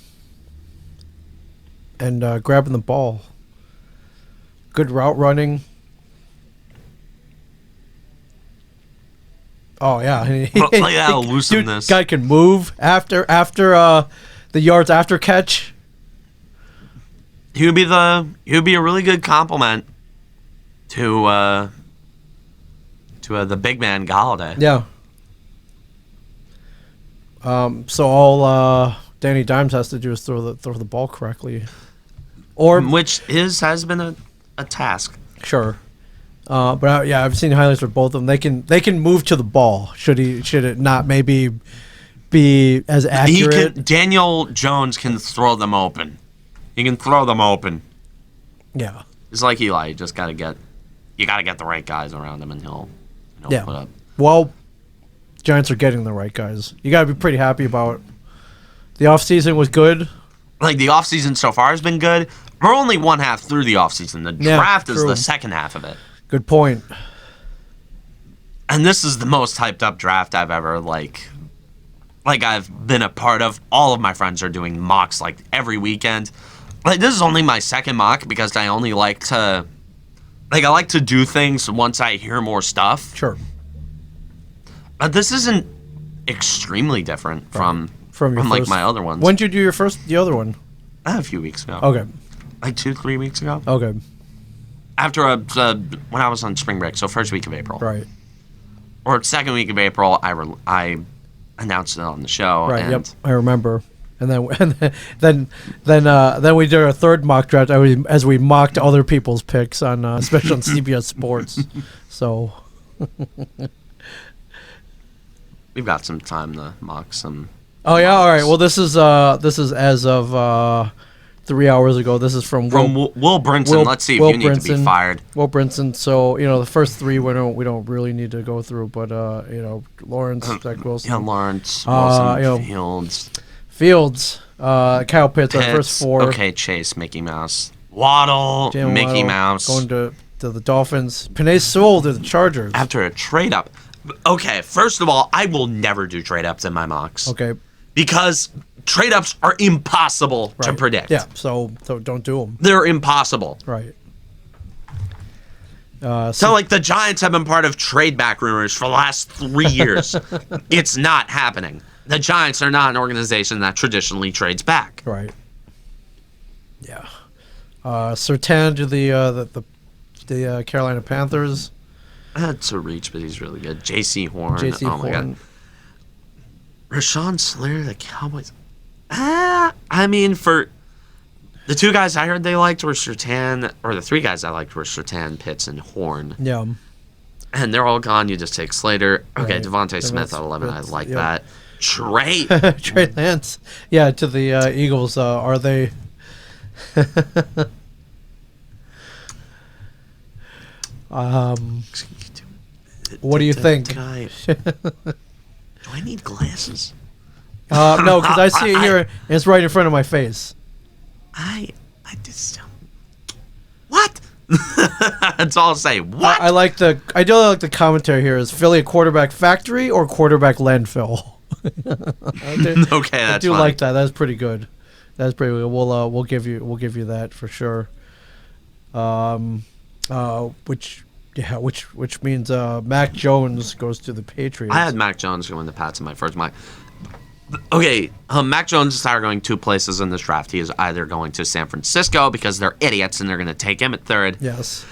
and grabbing the ball. Good route running. Oh yeah, Like that elusiveness. Dude, guy can move after the yards after catch. He would be a really good compliment to the big man Galladay. Yeah. So all Danny Dimes has to do is throw the ball correctly, or which has been a task. Sure, but I've seen highlights for both of them. They can move to the ball. Should it not maybe be as accurate? Daniel Jones can throw them open. He can throw them open. Yeah, it's like Eli. You just gotta get the right guys around him, and he'll put up. Well, Giants are getting the right guys. You got to be pretty happy about the offseason was good. Like, the offseason so far has been good. We're only one half through the offseason. The draft is the second half of it. Good point. And this is the most hyped up draft I've ever, like I've been a part of. All of my friends are doing mocks, like, every weekend. Like, this is only my second mock because I only like to do things once I hear more stuff. Sure. But this isn't extremely different from like my other ones. When did you do the other one? A few weeks ago. Okay. Like 2-3 weeks ago. Okay. After when I was on spring break, so first week of April. Right. Or second week of April, I announced it on the show. Right. And yep. I remember. And then we did our third mock draft as we mocked other people's picks on especially on CBS Sports. So. We've got some time to mock some. Oh yeah, all right. Well, this is as of 3 hours ago. This is from Will Brinson. Let's see if you need to be fired. Will Brinson. So the first three we don't really need to go through, but Lawrence, Zach Wilson, Lawrence, Wilson, Fields, Kyle Pitts, our first four. Okay, Chase, Mickey Mouse, Waddle, Mickey Mouse, going to the Dolphins. Penei Sewell to the Chargers after a trade up. Okay, first of all, I will never do trade-ups in my mocks. Okay. Because trade-ups are impossible to predict. Yeah, so don't do them. They're impossible. Right. So, like, the Giants have been part of trade-back rumors for the last 3 years. It's not happening. The Giants are not an organization that traditionally trades back. Right. Yeah. Surtain to the Carolina Panthers. That's a reach, but he's really good. J.C. Horn. My God. Rashawn Slater, the Cowboys. I mean, for the two guys I heard they liked were Surtain, or the three guys I liked were Surtain, Pitts, and Horn. Yeah. and they're all gone. You just take Slater. Okay, Right. Devontae Smith at 11. I like yep. that. Trey. Trey Lance. Yeah, to the Eagles. Are they? What do you think? Do I need glasses? No, because I see it here. And it's right in front of my face. I just what? That's all I'll say. What? I do like the commentary here. Is Philly a quarterback factory or quarterback landfill? Okay, I that's do funny. like that. That's pretty good. That's pretty good. We'll give you that for sure. Which means Mac Jones goes to the Patriots. I had Mac Jones going to Pats in my first mock. Okay, Mac Jones is either going two places in this draft. He is either going to San Francisco because they're idiots and they're going to take him at 3rd. Yes.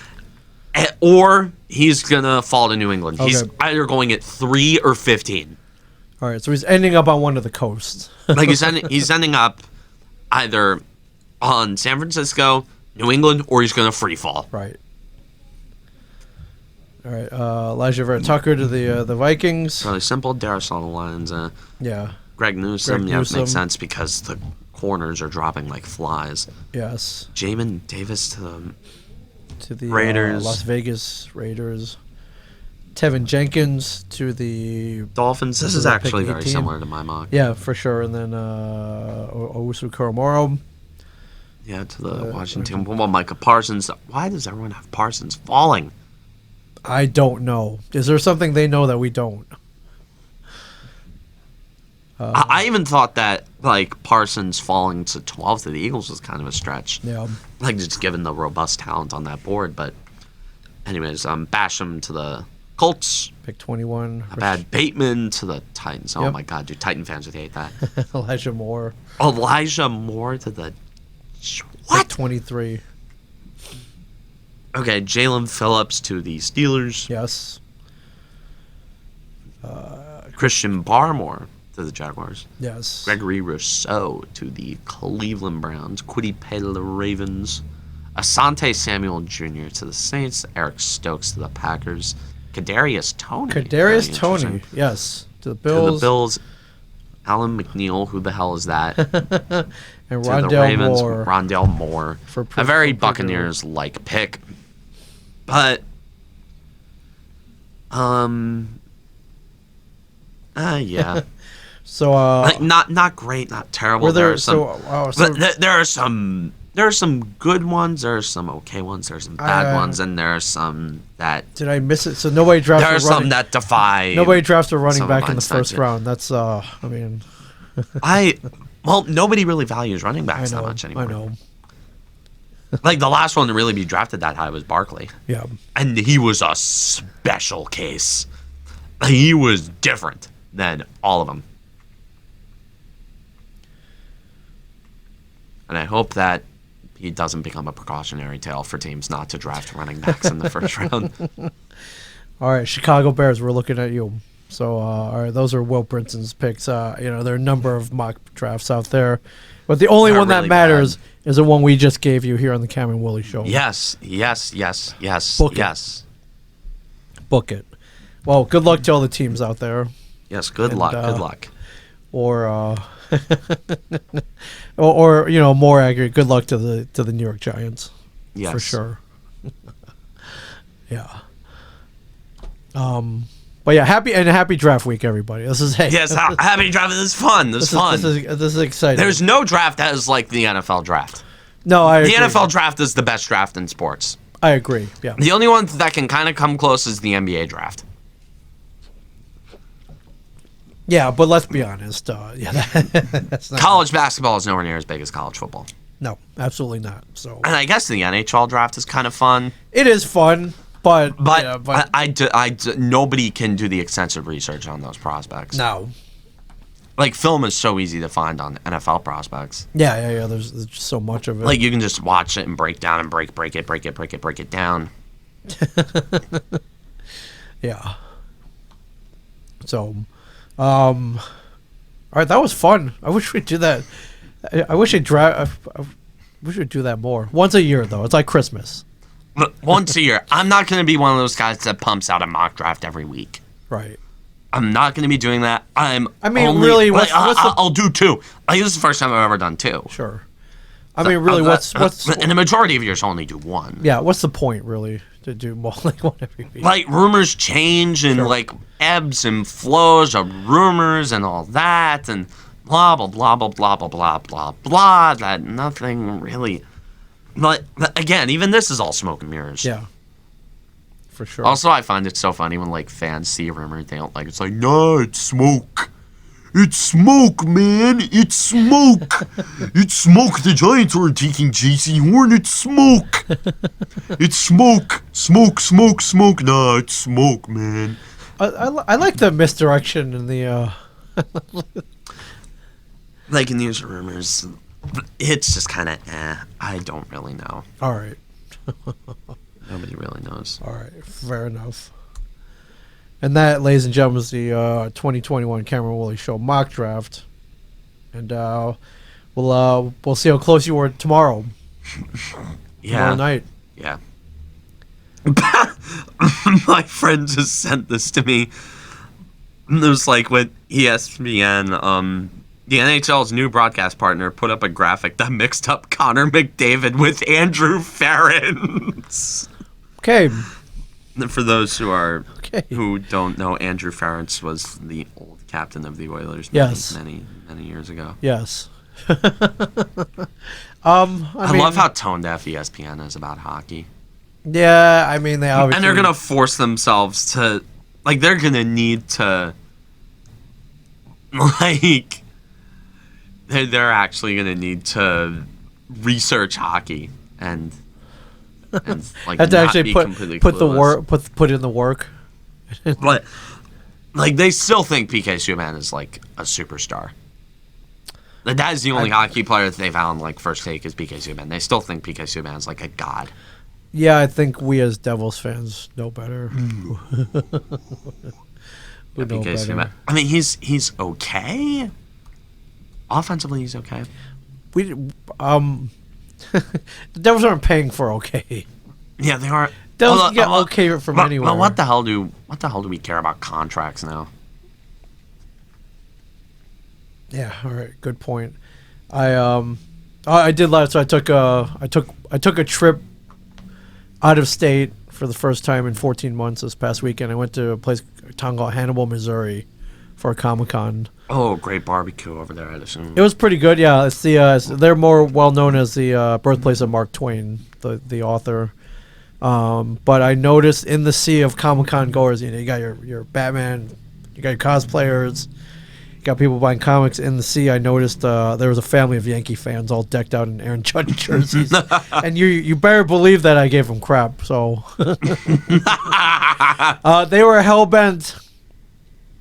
Or he's going to fall to New England. Okay. He's either going at 3 or 15. All right, so he's ending up on one of the coasts. Like he's ending up either on San Francisco, New England, or he's going to free fall. Right. All right, Elijah Vera Tucker to the Vikings. Really simple. Darius on the Lions. Yeah. Greg Newsome. Greg Yeah, it Newsome. makes sense because the corners are dropping like flies. Yes. Jamin Davis to the The Raiders. Las Vegas Raiders. Tevin Jenkins to the Dolphins. This This is is actually pick very 18. similar to my mock. Yeah, for sure. And then Owusu Koromoro. Yeah, to the Washington. What about Micah Parsons? Why does everyone have Parsons falling? I don't know. Is there something they know that we don't? I even thought that like Parsons falling to 12 to the Eagles was kind of a stretch. Yeah. Like just given the robust talent on that board. But anyways, Basham to the Colts. Pick 21. Not bad. Bateman to the Titans. Oh Yep. my God, dude, Titan fans would hate that. Elijah Moore. Elijah Moore to the Pick what? 23. Okay, Jalen Phillips to the Steelers. Yes. Christian Barmore to the Jaguars. Yes. Gregory Rousseau to the Cleveland Browns. Kwity Paye to the Ravens. Asante Samuel Jr. to the Saints. Eric Stokes to the Packers. Kadarius Toney. Kadarius Very Toney. interesting. Yes. To the To Bills. the Bills. Alan McNeil. Who the hell is that? And To the Rondell Ravens. Moore. Rondell Moore. A very Buccaneers-like pick. But, yeah. So, Like not great, not terrible. were There there are some, so but there are some good ones. There are some okay ones. There are some bad ones, and there are some that did I miss it? So nobody drafted there are a some running. that defy. Nobody drafted a running some of back in the mine's first not round. That's I mean, Well, nobody really values running I backs know. that much anymore. I know. Like the last one to really be drafted that high was Barkley, Yeah. and he was a special case. He was different than all of them. And I hope that he doesn't become a precautionary tale for teams not to draft running backs in the first round. All right, Chicago Bears. We're looking at you. So, all right, those are Will Brinson's picks. There are a number of mock drafts out there, but the only They're one that really matters is the one we just gave you here on the Cameron Woolley Show. Yes. Book it. Yes. Book it. Well, good luck to all the teams out there. Yes, good And, luck. Good luck. Or, or more accurate, good luck to the New York Giants. Yes. For sure. Yeah. But yeah, happy draft week, everybody. This is Yes, happy draft. This is fun. This is fun. This is exciting. There's no draft that is like the NFL draft. no, I The agree. NFL draft is the best draft in sports. I agree. Yeah. The only one that can kind of come close is the NBA draft. Yeah, but let's be honest. That's not, College basketball is nowhere near as big as college football. no, absolutely not. So And I guess the NHL draft is kind of fun. it is fun, but But, yeah, nobody can do the extensive research on those prospects. no. Like, film is so easy to find on NFL prospects. Yeah. There's just so much of it. Like, you can just watch it and break down and break it down. Yeah. So, all right, that was fun. I wish we'd do that. I wish we'd do that more. Once a year, though. It's like Christmas. once a year. I'm not going to be one of those guys that pumps out a mock draft every week. Right. I'm not going to be doing that. Really, I'll do 2. Like, this is the first time I've ever done 2. Sure. I mean, really, what's and the majority of years only do 1. Yeah, what's the point, really, to do more like 1 every week? Like, rumors change and, like, ebbs and flows of rumors and all that and blah, blah, blah, blah, blah, blah, blah, blah, blah, that nothing really... But, again, even this is all smoke and mirrors. Yeah. For sure. Also, I find it so funny when, like, fans see a rumor they don't like. It's like, no, it's smoke. It's smoke, man. It's smoke. It's smoke. The Giants aren't taking J.C. Horn. It's smoke. It's smoke. Smoke, smoke, smoke. Nah, it's smoke, man. I like the misdirection in the... Like, in these rumors, it's just kind of, I don't really know. All right. Nobody really knows. All right, fair enough. And that, ladies and gentlemen, is the 2021 Cameron Woolley Show mock draft. And we'll see how close you were tomorrow. Tomorrow night. Yeah. My friend just sent this to me. It was like with ESPN, the NHL's new broadcast partner put up a graphic that mixed up Connor McDavid with Andrew Ferentz. Okay. For those who don't know, Andrew Ferentz was the old captain of the Oilers many years ago. Yes. I love how tone deaf ESPN is about hockey. Yeah, I mean, they obviously... And they're going to force themselves to... Like, they're going to need to... Like... They're actually going to need to research hockey and like have to not actually be put completely the clueless. work put in the work. But like they still think PK Subban is like a superstar. Like, that is the only hockey player that they found like first take is PK Subban. They still think PK Subban is like a god. Yeah, I think we as Devils fans know better. We know better. Subban. I mean, he's okay. Offensively, he's okay. The Devils aren't paying for okay. Yeah, they are. Devils get okay from anywhere. But what the hell do we care about contracts now? Yeah, all right, good point. I did last. So I took a trip out of state for the first time in 14 months this past weekend. I went to a town called Hannibal, Missouri, for a Comic-Con. Oh, great barbecue over there, I'd assume. It was pretty good, yeah. It's they're more well known as the birthplace of Mark Twain, the author. But I noticed in the sea of Comic-Con goers, you got your Batman, you got your cosplayers, you got people buying comics. In the sea, I noticed there was a family of Yankee fans all decked out in Aaron Judge jerseys, and you better believe that I gave them crap. So they were hell-bent.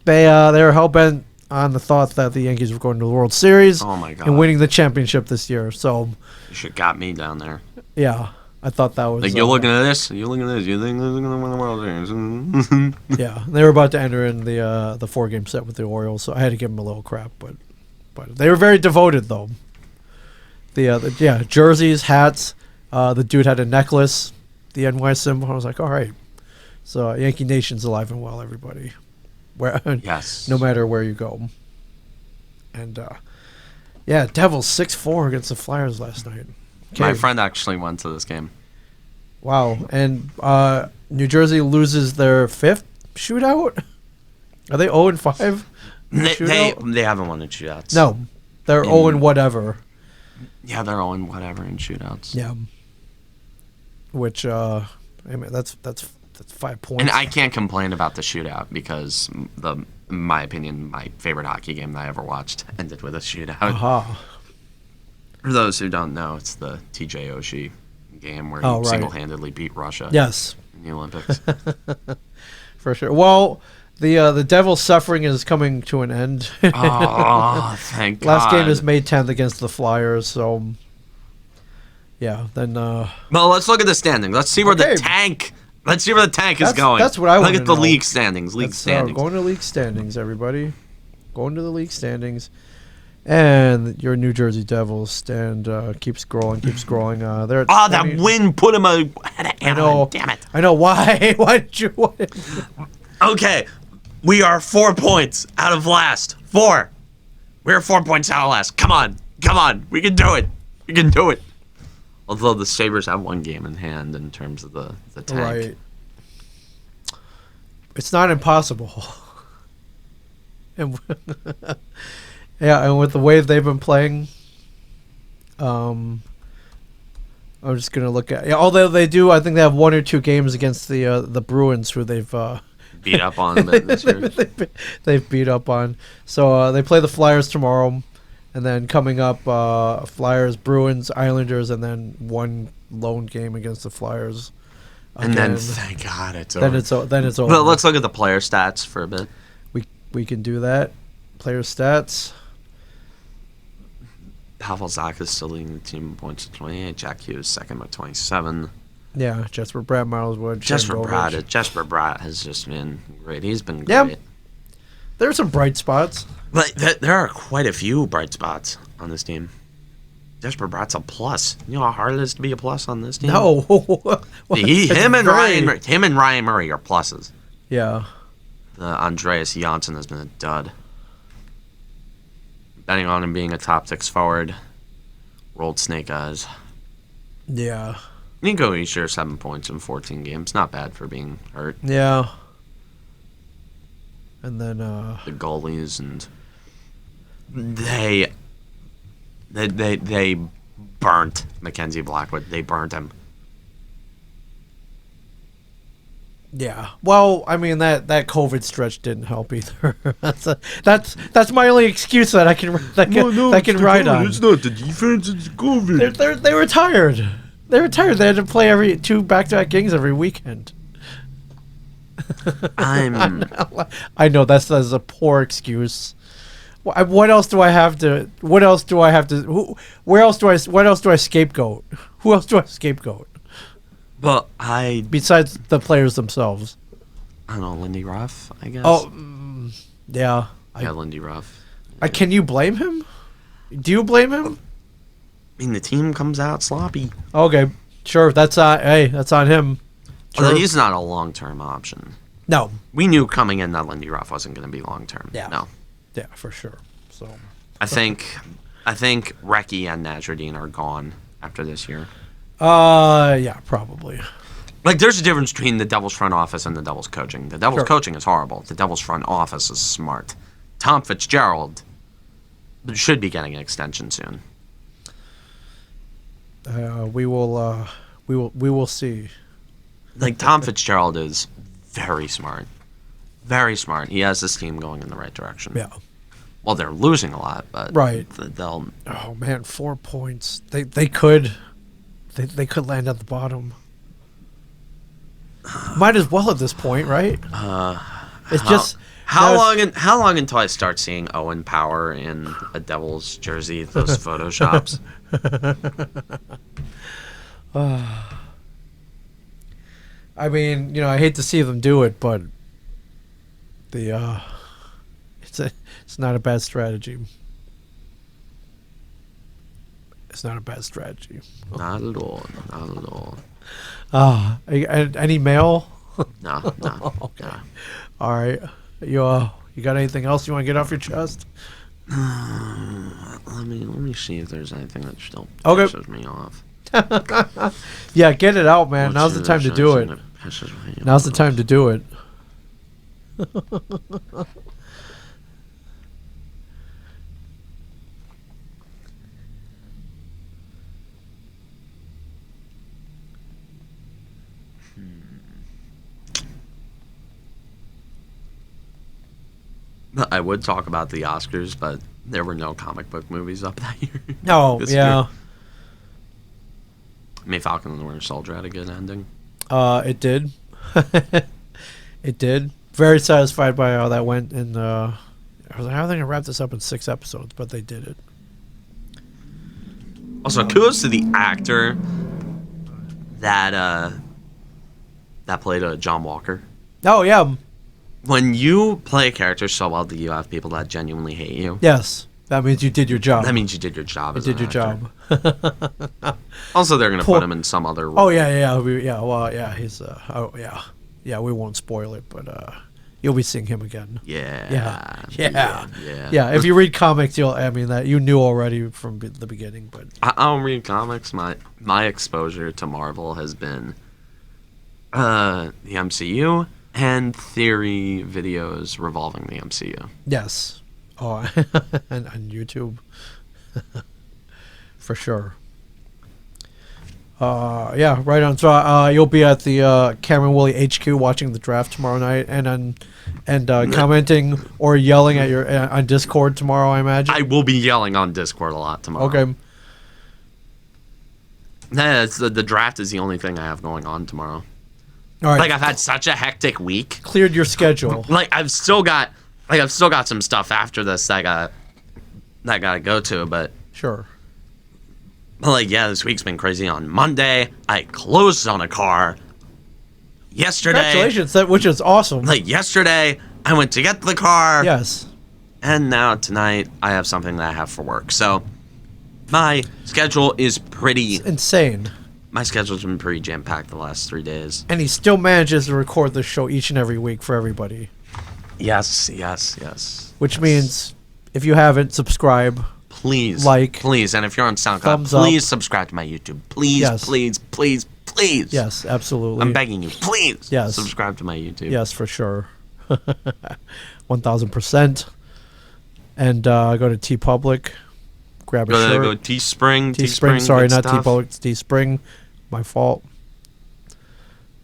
They were hell-bent on the thought that the Yankees were going to the World Series and winning the championship this year. So you should got me down there. Yeah, I thought that was... Like, you're looking at this, you think they're going to win the World Series. Yeah, they were about to enter in the 4-game set with the Orioles, so I had to give them a little crap, but they were very devoted, though. The jerseys, hats, the dude had a necklace, the NY symbol. I was like, all right. So Yankee Nation's alive and well, everybody. Yes. No matter where you go. And, Devils 6-4 against the Flyers last night. Okay. My friend actually went to this game. Wow. And New Jersey loses their 5th shootout? Are they 0-5? They haven't won in shootouts. No. They're 0 whatever. Yeah, they're 0 whatever in shootouts. Yeah. Which, I mean, that's 5 points. And I can't complain about the shootout because, in my opinion, my favorite hockey game that I ever watched ended with a shootout. Uh-huh. For those who don't know, it's the TJ Oshie game where he single-handedly beat Russia. Yes. In the Olympics. For sure. Well, the Devils' suffering is coming to an end. Oh, thank God. Last game is May 10th against the Flyers, so yeah. Then. Well, let's look at the standings. Let's see where the tank. Let's see where the tank is going. That's what I want to know. Look at the league standings. Going to league standings, everybody. Going to the league standings. And your New Jersey Devils stand keep scrolling. They're at Oh, 20. that win put him ahead of Anaheim. Damn it. I know. Why? Why did you win? Okay, we are 4 points out of last. 4. We're 4 points out of last. Come on. We can do it. Although the Sabres have 1 game in hand in terms of the tank. Right. It's not impossible. And yeah, and with the way they've been playing, I'm just gonna look at. Yeah, although they do, I think they have 1 or 2 games against the Bruins, who they've beat up on a bit this year. they've beat up on. So they play the Flyers tomorrow, and then coming up, Flyers, Bruins, Islanders, and then 1 lone game against the Flyers. And then, thank God, it's over. Then it's over. Well, let's look at the player stats for a bit. We can do that. Player stats. Pavel Zacha is still leading the team in points at 28. Jack Hughes second with 27. Yeah, Jesper Bratt, Miles Wood, Jesper Bratt has just been great. He's been great. Yeah. There are some bright spots. But there are quite a few bright spots on this team. Jesper Bratt's a plus. You know how hard it is to be a plus on this team? No. Him and Ryan Murray are pluses. Yeah. Andreas Janssen has been a dud. Betting on him being a top 6 forward. Rolled snake eyes. Yeah. Nico Hischier 7 points in 14 games. Not bad for being hurt. Yeah. And then the goalies, and they burnt Mackenzie Blackwood. They burnt him. yeah. Well, I mean that COVID stretch didn't help either. that's my only excuse that I can ride on. It's not the defense. It's COVID. They were tired. They had to play 2 back-to-back games every weekend. I know that's a poor excuse. What else do I have to? What else do I scapegoat? Who else do I scapegoat? Well, besides the players themselves. I don't know, Lindy Ruff, I guess. Oh, yeah. Lindy Ruff. Can you blame him? Do you blame him? I mean, the team comes out sloppy. Okay, sure. That's on him. Sure. Although he's not a long-term option. No. We knew coming in that Lindy Ruff wasn't going to be long-term. Yeah. No. Yeah, for sure. So. I think Recchi and Najardine are gone after this year. Yeah, probably. Like, there's a difference between the Devils front office and the Devils coaching. The Devils coaching is horrible. The Devils front office is smart. Tom Fitzgerald should be getting an extension soon. We will see. Like, Tom Fitzgerald is very smart. Very smart. He has this team going in the right direction. Yeah. Well, they're losing a lot, but right. They'll. Oh man, 4 points. They could land at the bottom. Might as well at this point, right? It's how long until I start seeing Owen Power in a Devils jersey? Those photoshops. I mean, I hate to see them do it, but it's not a bad strategy. It's not a bad strategy. Not at all. Not at all. Any mail? No. Okay. No. All right. You got anything else you want to get off your chest? Let me see if there's anything that still pisses me off. Yeah, get it out, man. Now's the time to do it. Now's the time to do it. I would talk about the Oscars, but there were no comic book movies up that year. Oh, yeah. Year. I mean, Falcon and the Winter Soldier had a good ending. It did. It did. Very satisfied by how that went. And I was like, how are they going to wrap this up in 6 episodes? But they did it. Also, kudos to the actor that played John Walker. Oh, yeah. When you play a character so well that you have people that genuinely hate you. Yes. That means you did your job. That means you did your job. You did your job. Also, they're gonna put him in some other role. Oh yeah. Well, yeah. He's yeah. We won't spoil it, but you'll be seeing him again. Yeah. Yeah. If you read comics, that you knew already from the beginning. But I don't read comics. My exposure to Marvel has been the MCU and theory videos revolving the MCU. yes. Oh, and on YouTube, for sure. Yeah, right on. So you'll be at the Cameron Woolley HQ watching the draft tomorrow night, and commenting or yelling at your on Discord tomorrow, I imagine. I will be yelling on Discord a lot tomorrow. Okay. Nah, the draft is the only thing I have going on tomorrow. All right. Like, I've had such a hectic week. Cleared your schedule. Like, I've still got some stuff after this that I gotta go to, but Sure. like, yeah, this week's been crazy. On Monday, I closed on a car. Yesterday, Congratulations, which is awesome. like yesterday, I went to get the car. Yes. And now tonight, I have something that I have for work. So my schedule is pretty. Insane. My schedule's been pretty jam packed the last 3 days. And he still manages to record this show each and every week for everybody. Yes. Which means, if you haven't, subscribe. Please, please, and if you're on SoundCloud, thumbs please up. subscribe to my YouTube. Please, Yes. please. Yes, absolutely. I'm begging you, please. Yes. Subscribe to my YouTube. Yes, for sure. 1000%. And go to TeePublic. Grab a shirt. Go Teespring. Teespring. Sorry, good not stuff. TeePublic. It's Teespring. My fault.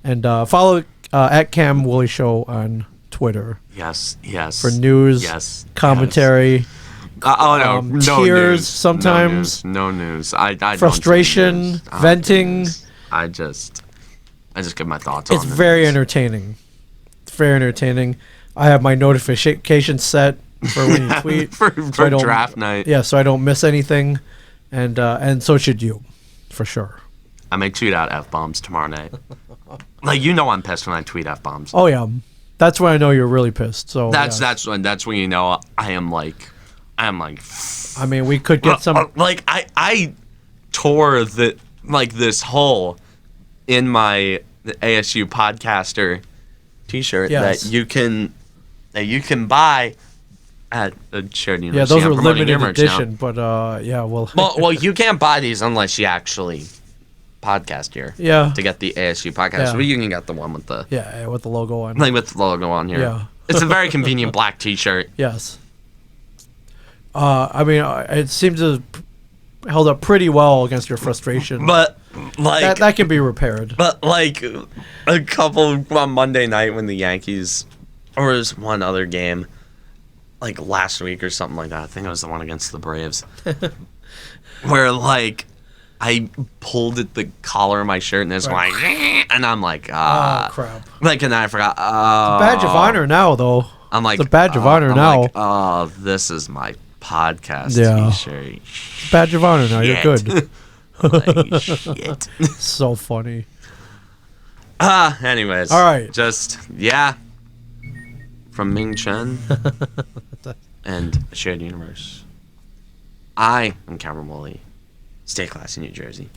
And follow at Cam Woolley Show on Twitter Yes. for news, Yes. commentary, No tears news. sometimes. No news. I don't frustration, see news. I don't see venting. news. I just give my thoughts on it. It's very entertaining. It's very entertaining. I have my notifications set for when you tweet. for so I don't- draft night. Yeah, so I don't miss anything. And so should you, for sure. I may tweet out F-bombs tomorrow night. Like, I'm pissed when I tweet F-bombs. Oh yeah, that's when I know you're really pissed. So That's when you know I am like. I mean, we could get some. Like, I tore this hole in my ASU podcaster T-shirt Yes. that you can buy at the shared Yeah, university. those I'm are promoting your limited merch now. edition, but yeah, Well, you can't buy these unless you actually podcast here. Yeah. To get the ASU podcast, Yeah. but you can get the one with the with the logo on. with the logo on here. Yeah. It's a very convenient black T-shirt. Yes. I mean, it seems to have held up pretty well against your frustration. But like that can be repaired. But like a couple on Monday night when the Yankees, or it was one other game, like last week or something like that. I think it was the one against the Braves, where like I pulled at the collar of my shirt and it's Right. like, and I'm like, Oh crap! like, and then I forgot. Badge of honor now, though. I'm like, it's a badge of honor I'm now. like, oh, this is my podcast Yeah. T-shirt. Badge of honor now. You're Shit. good. Like, shit. So funny. Anyways. All right. Just, yeah. From Ming Chen and a Shared Universe. I am Cameron Woolley. Stay classy, New Jersey.